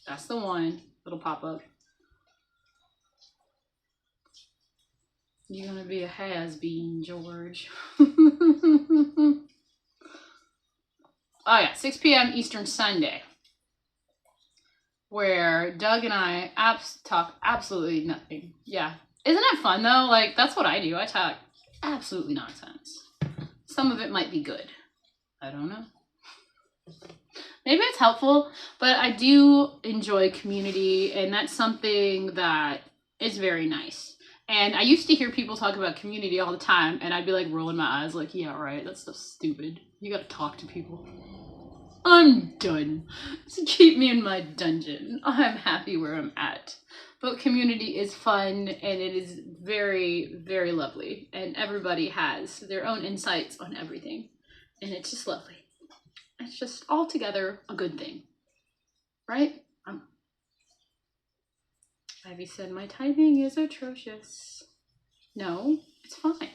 S1: That's the one. It'll pop up. You're gonna be a has-been, George. Oh yeah, 6 p.m. Eastern Sunday, where Doug and I talk absolutely nothing. Yeah, Isn't it fun though? Like, that's what I do. I talk absolutely nonsense. Some of it might be good. I don't know. Maybe it's helpful, but I do enjoy community, and that's something that is very nice. And I used to hear people talk about community all the time, and I'd be like rolling my eyes like, yeah, right, that stuff's stupid. You gotta talk to people. I'm done. So keep me in my dungeon. I'm happy where I'm at. But community is fun, and it is very, very lovely. And everybody has their own insights on everything. And it's just lovely. It's just altogether a good thing. Right? Ivy said, my typing is atrocious. No, it's fine.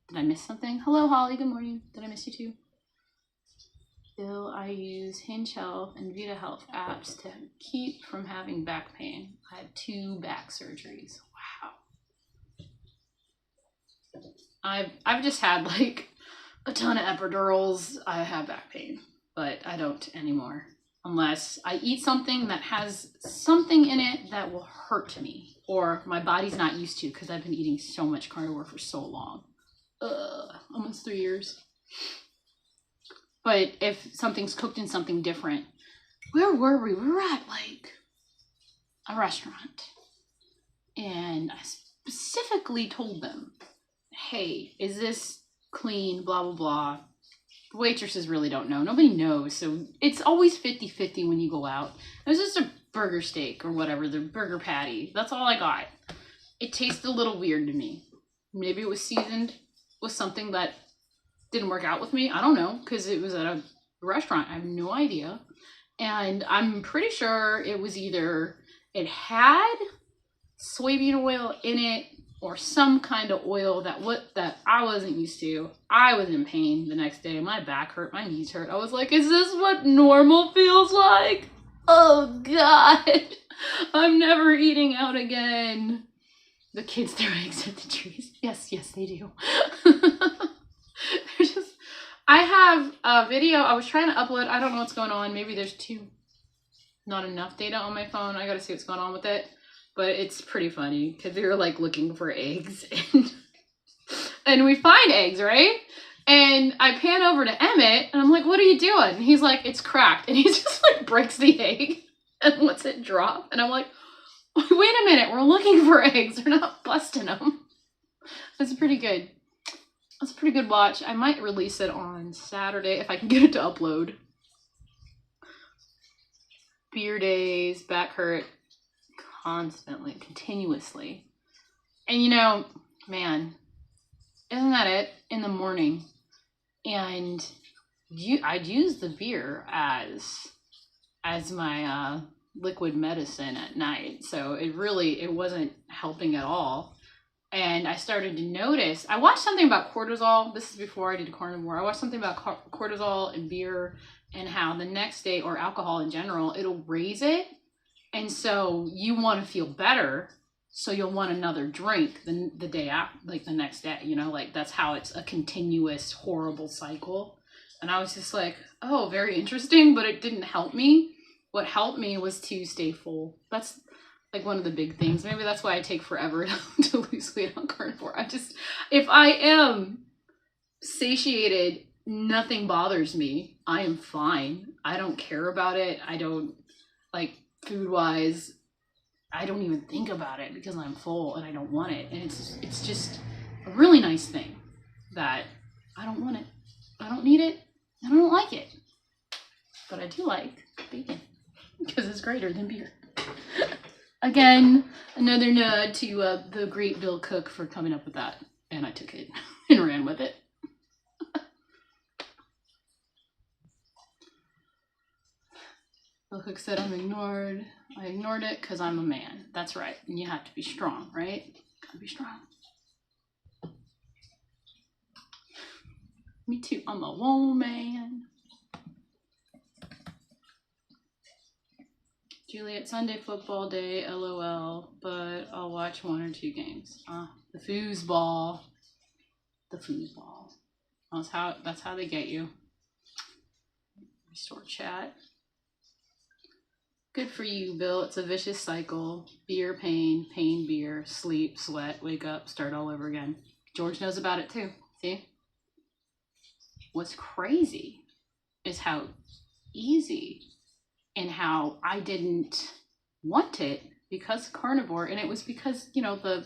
S1: Did I miss something? Hello, Holly. Good morning. Did I miss you too? Still, I use Hinge Health and Vita Health apps to keep from having back pain. I had 2 back surgeries. Wow. I've just had like a ton of epidurals. I have back pain, but I don't anymore. Unless I eat something that has something in it that will hurt me, or my body's not used to, because I've been eating so much carnivore for so long. Almost 3 years. But if something's cooked in something different, where were we? We were at like a restaurant, and I specifically told them, hey, is this clean, blah, blah, blah. The waitresses really don't know. Nobody knows. So it's always 50-50 when you go out. It was just a burger steak or whatever, the burger patty. That's all I got. It tasted a little weird to me. Maybe it was seasoned with something that didn't work out with me. I don't know, because it was at a restaurant. I have no idea. And I'm pretty sure it was either it had soybean oil in it, or some kind of oil that I wasn't used to. I was in pain the next day. My back hurt, my knees hurt. I was like, is this what normal feels like? Oh God, I'm never eating out again. The kids throw eggs at the trees. Yes, they do. They're just, I have a video I was trying to upload. I don't know what's going on. Maybe there's not enough data on my phone. I gotta see what's going on with it. But it's pretty funny because we were like looking for eggs, and we find eggs, right? And I pan over to Emmett and I'm like, what are you doing? And he's like, it's cracked. And he just like breaks the egg and lets it drop. And I'm like, wait a minute, we're looking for eggs. We're not busting them. That's pretty good. That's a pretty good watch. I might release it on Saturday if I can get it to upload. Beer days, back hurt. Constantly, continuously. And you know, man, isn't that it? In the morning. And I'd use the beer as my liquid medicine at night. So it wasn't helping at all. And I started to notice, I watched something about cortisol. This is before I did carnivore. I watched something about cortisol and beer, and how the next day, or alcohol in general, it'll raise it. And so you want to feel better, so you'll want another drink the day after, like the next day, you know, like that's how it's a continuous horrible cycle. And I was just like, oh, very interesting, but it didn't help me. What helped me was to stay full. That's like one of the big things. Maybe that's why I take forever to lose weight on carnivore. If I am satiated, nothing bothers me. I am fine. I don't care about it. I don't, like, food-wise, I don't even think about it because I'm full and I don't want it. And it's just a really nice thing that I don't want it. I don't need it. I don't like it. But I do like bacon because it's greater than beer. Again, another nod to the great Bill Cook for coming up with that. And I took it and ran with it. Bill Cook said I'm ignored. I ignored it because I'm a man. That's right. And you have to be strong, right? Gotta be strong. Me too. I'm a woman. Juliet, Sunday football day, LOL, but I'll watch 1 or 2 games. The foosball. The foosball. That's how they get you. Restore chat. Good for you, Bill. It's a vicious cycle. Beer, pain, beer, sleep, sweat, wake up, start all over again. George knows about it too. See? What's crazy is how easy and how I didn't want it because of carnivore, and it was because, you know, the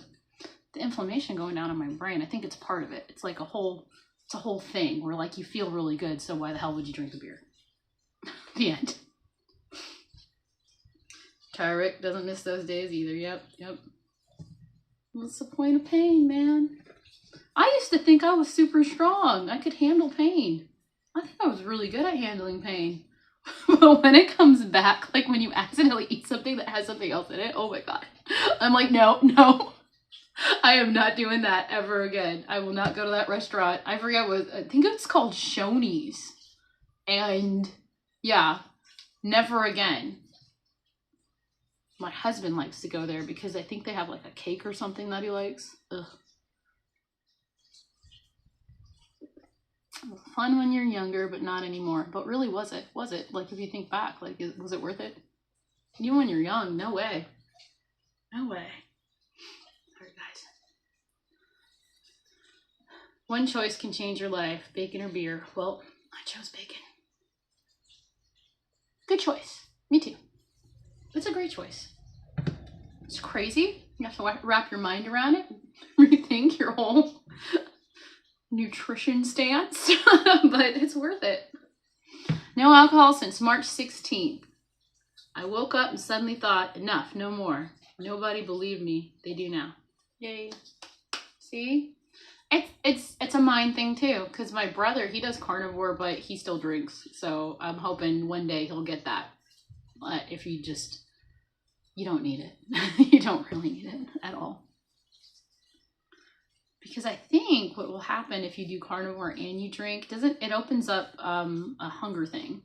S1: inflammation going down in my brain. I think it's part of it. It's like it's a whole thing where like you feel really good, so why the hell would you drink a beer? The end. Tyrick doesn't miss those days either. Yep. What's the point of pain, man? I used to think I was super strong. I could handle pain. I think I was really good at handling pain. But when it comes back, like when you accidentally eat something that has something else in it, oh my God. I'm like, no. I am not doing that ever again. I will not go to that restaurant. I forget what, I think it's called Shoney's. And yeah, never again. My husband likes to go there because I think they have like a cake or something that he likes. Ugh. Fun when you're younger, but not anymore. But really, was it? Was it? Like, if you think back, like, was it worth it? Even when you're young, no way. No way. All right, guys. One choice can change your life, bacon or beer. Well, I chose bacon. Good choice. Me too. It's a great choice. It's crazy. You have to wrap your mind around it, rethink your whole nutrition stance, but it's worth it. No alcohol since March 16th. I woke up and suddenly thought, enough, no more. Nobody believed me. They do now. Yay. See? It's a mind thing too, because my brother, he does carnivore, but he still drinks. So I'm hoping one day he'll get that. But if you don't need it. You don't really need it at all. Because I think what will happen if you do carnivore and you drink, it opens up a hunger thing.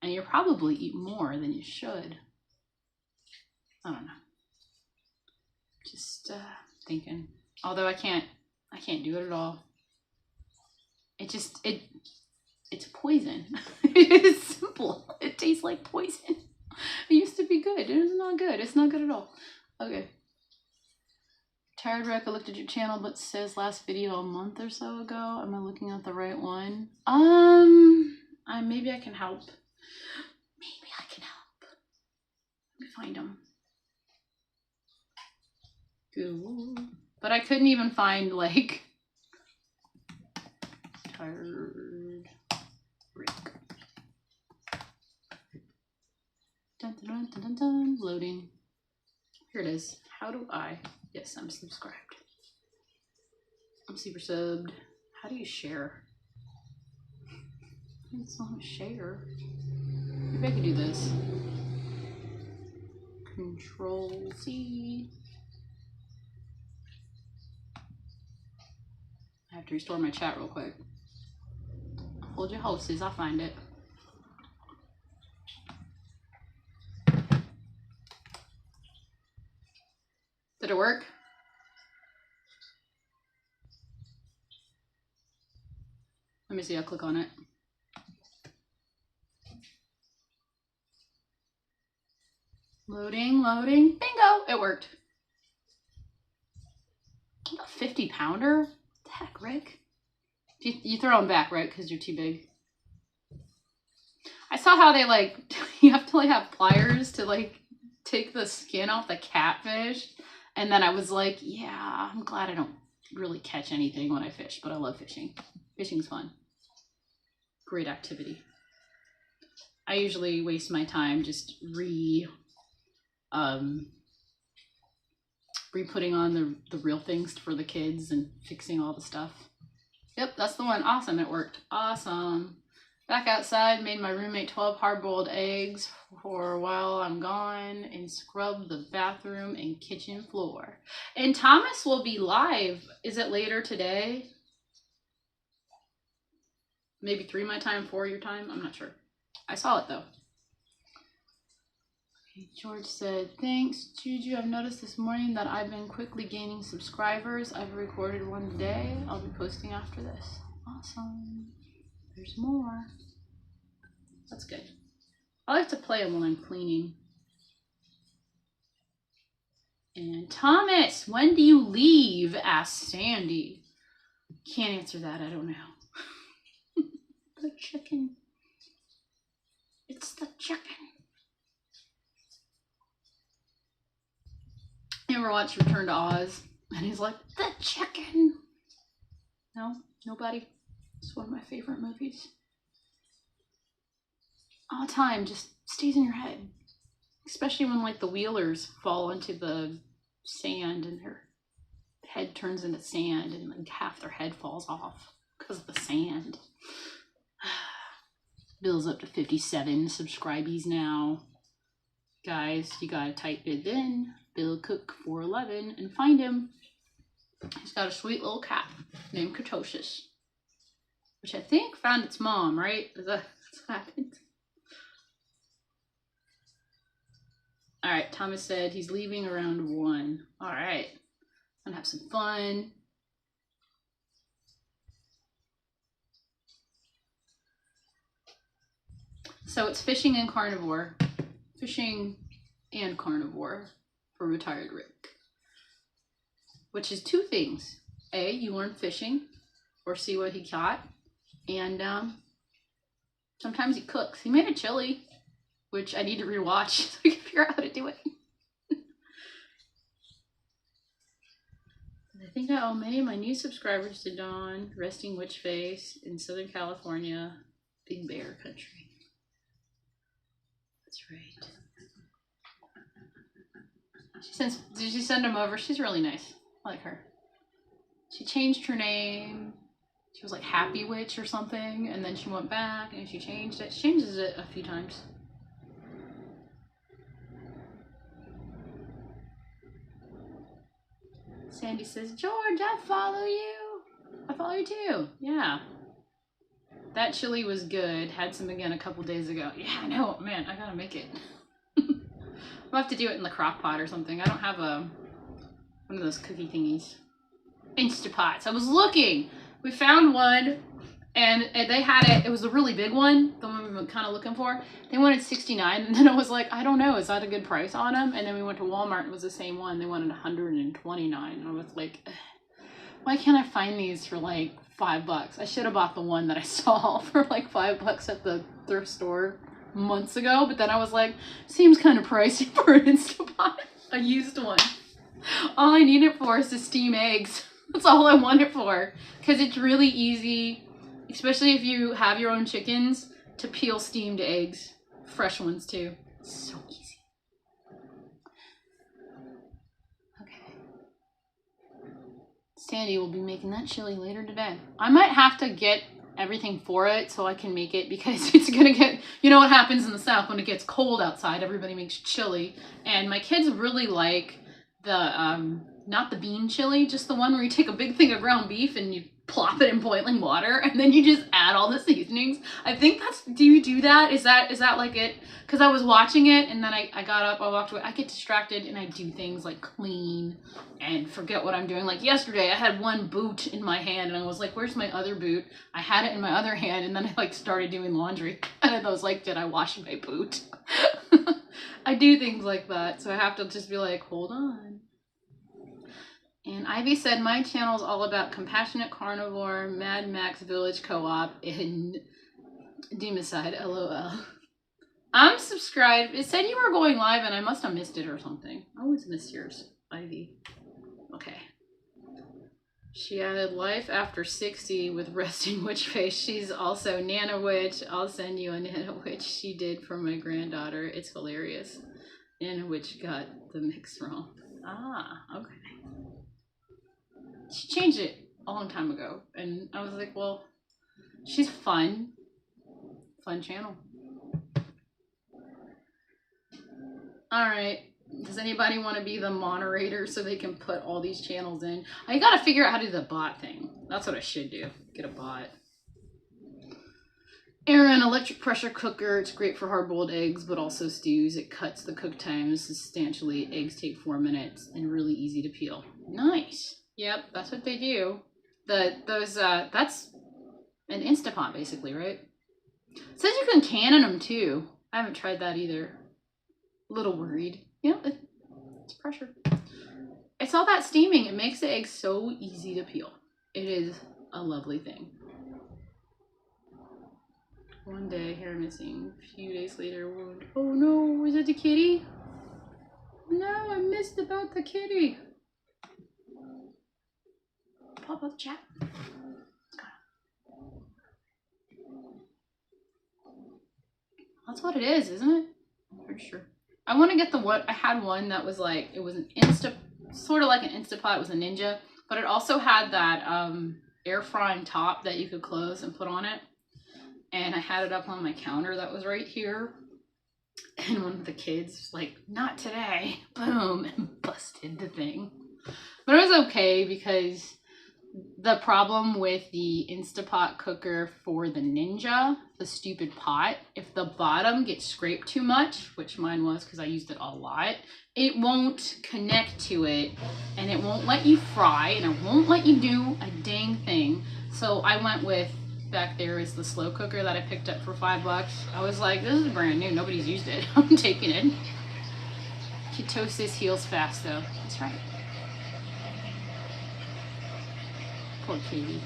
S1: And you'll probably eat more than you should. I don't know. Just thinking. Although I can't do it at all. It's poison. It's simple. It tastes like poison. It used to be good. It is not good. It's not good at all. Okay. Tired Wreck, I looked at your channel, but says last video a month or so ago. Am I looking at the right one? Maybe I can help. Maybe I can help. Let me find them. Cool. But I couldn't even find, like, Tired Wreck. Dun, dun, dun, dun, dun. Loading. Here it is. How do I? Yes, I'm subscribed. I'm super subbed. How do you share? It's not a share. Maybe I could do this. Control C. I have to restore my chat real quick. Hold your horses, I'll find it. Did it work? Let me see, I'll click on it. Loading. Bingo! It worked. A 50 pounder? What the heck, Rick? You throw them back, right? Because you're too big. I saw how they, like, you have to, like, have pliers to, like, take the skin off the catfish. And then I was like, yeah, I'm glad I don't really catch anything when I fish, but I love fishing. Fishing's fun. Great activity. I usually waste my time just re-putting on the real things for the kids and fixing all the stuff. Yep, that's the one. Awesome, it worked. Awesome. Back outside, made my roommate 12 hard-boiled eggs for while I'm gone and scrubbed the bathroom and kitchen floor. And Thomas will be live. Is it later today? Maybe 3 my time, 4 your time? I'm not sure. I saw it though. Okay, George said, thanks, Juju. I've noticed this morning that I've been quickly gaining subscribers. I've recorded one today. I'll be posting after this. Awesome. There's more. That's good. I like to play them when I'm cleaning. And Thomas, when do you leave? Asked Sandy. Can't answer that, I don't know. The chicken. It's the chicken. You ever watch Return to Oz? And he's like, the chicken. No? Nobody? It's one of my favorite movies. All the time, just stays in your head. Especially when like the Wheelers fall into the sand and their head turns into sand and like half their head falls off because of the sand. Bill's up to 57 subscribees now. Guys, you gotta type it in, Bill Cook 411, and find him. He's got a sweet little cat named Ketosius, which I think found its mom, right? Is that what happened? All right, Thomas said he's leaving around 1. All right, gonna have some fun. So it's fishing and carnivore. Fishing and carnivore for retired Rick. Which is 2 things. A, you learn fishing or see what he caught. And sometimes he cooks. He made a chili, which I need to rewatch so I can figure out how to do it. I think I owe many of my new subscribers to Dawn, Resting Witch Face in Southern California, Big Bear Country. That's right. Did she send him over? She's really nice. I like her. She changed her name. She was like Happy Witch or something, and then she went back and she changed it. She changes it a few times. Sandy says, George, I follow you. I follow you too. Yeah. That chili was good. Had some again a couple days ago. Yeah, I know. Man, I gotta make it. I'll have to do it in the crock pot or something. I don't have one of those cookie thingies. Instapots. I was looking. We found one, and they had it. It was a really big one, the one we were kind of looking for. They wanted $69, and then I was like, I don't know. Is that a good price on them? And then we went to Walmart, and it was the same one. They wanted $129, and I was like, why can't I find these for like $5? I should have bought the one that I saw for like $5 at the thrift store months ago, but then I was like, seems kind of pricey for an Instapot. A used one. All I need it for is to steam eggs. That's all I want it for, because it's really easy, especially if you have your own chickens, to peel steamed eggs. Fresh ones too. It's so easy. Okay. Sandy will be making that chili later today. I might have to get everything for it so I can make it, because it's gonna get, you know what happens in the South when it gets cold outside, everybody makes chili, and my kids really like the not the bean chili, just the one where you take a big thing of ground beef and you plop it in boiling water and then you just add all the seasonings. I think that's, do you do that? Is that like it? Because I was watching it and then I got up, I walked away. I get distracted and I do things like clean and forget what I'm doing. Like yesterday I had one boot in my hand and I was like, where's my other boot? I had it in my other hand and then I like started doing laundry and I was like, did I wash my boot? I do things like that, so I have to just be like, hold on. And Ivy said, my channel is all about compassionate carnivore, Mad Max Village Co-op, and Democide, LOL. I'm subscribed. It said you were going live and I must have missed it or something. I always miss yours, Ivy. Okay. She added life after 60 with resting witch face. She's also Nana Witch. I'll send you a Nana Witch she did for my granddaughter. It's hilarious. Nana Witch got the mix wrong. Ah, okay. She changed it a long time ago. And I was like, well, she's fun. Fun channel. All right. Does anybody want to be the moderator so they can put all these channels in? I got to figure out how to do the bot thing. That's what I should do. Get a bot. Aaron, electric pressure cooker. It's great for hard-boiled eggs, but also stews. It cuts the cook time substantially. Eggs take 4 minutes and really easy to peel. Nice. Yep, that's what they do. That's an Instapot basically, right? It says you can can in them too. I haven't tried that either. A little worried. You know, it's pressure. It's all that steaming. It makes the egg so easy to peel. It is a lovely thing. One day, hair missing. A few days later, wound. Oh no, was it the kitty? No, I missed about the kitty. Pop out the chat. That's what it is, isn't it? I'm pretty sure. I want to get the one. I had one that was like, it was an sort of like an Instapot. It was a Ninja, but it also had that air frying top that you could close and put on it. And I had it up on my counter that was right here. And one of the kids was like, not today. Boom, and busted the thing. But it was okay because the problem with the Instapot cooker for the Ninja, the stupid pot, if the bottom gets scraped too much, which mine was because I used it a lot, it won't connect to it and it won't let you fry and it won't let you do a dang thing. So I went with, back there is the slow cooker that I picked up for $5. I was like, this is brand new, nobody's used it. I'm taking it. Ketosis heals fast though. That's right. Poor Katie.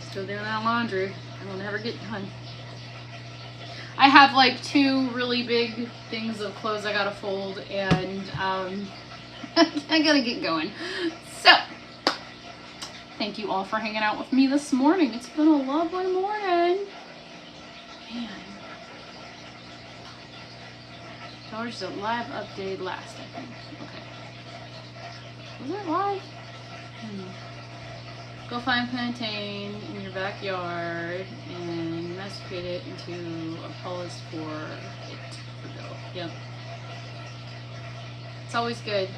S1: Still doing that laundry. It'll never get done. I have like 2 really big things of clothes I gotta fold, and I gotta get going. So, thank you all for hanging out with me this morning. It's been a lovely morning. Man. George's a live update last, I think. Okay. Was it live? Go find plantain in your backyard and masticate it into a poultice for it to go. Yep. It's always good.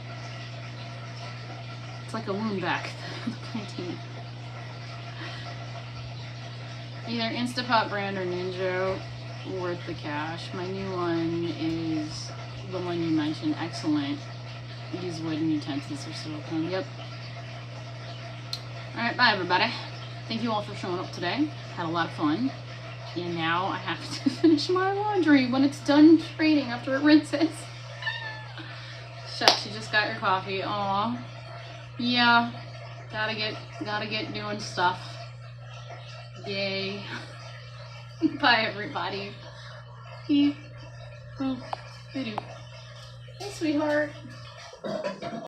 S1: It's like a wound back, the plantain. Either Instapot brand or Ninja, worth the cash. My new one is the one you mentioned, excellent. Use wooden utensils or silicone. Yep. Alright, bye everybody. Thank you all for showing up today. Had a lot of fun. And now I have to finish my laundry when it's done trading after it rinses. Shucks, you just got your coffee. Aw. Yeah. Gotta get doing stuff. Yay. Bye everybody. Oh, I do. Hey sweetheart.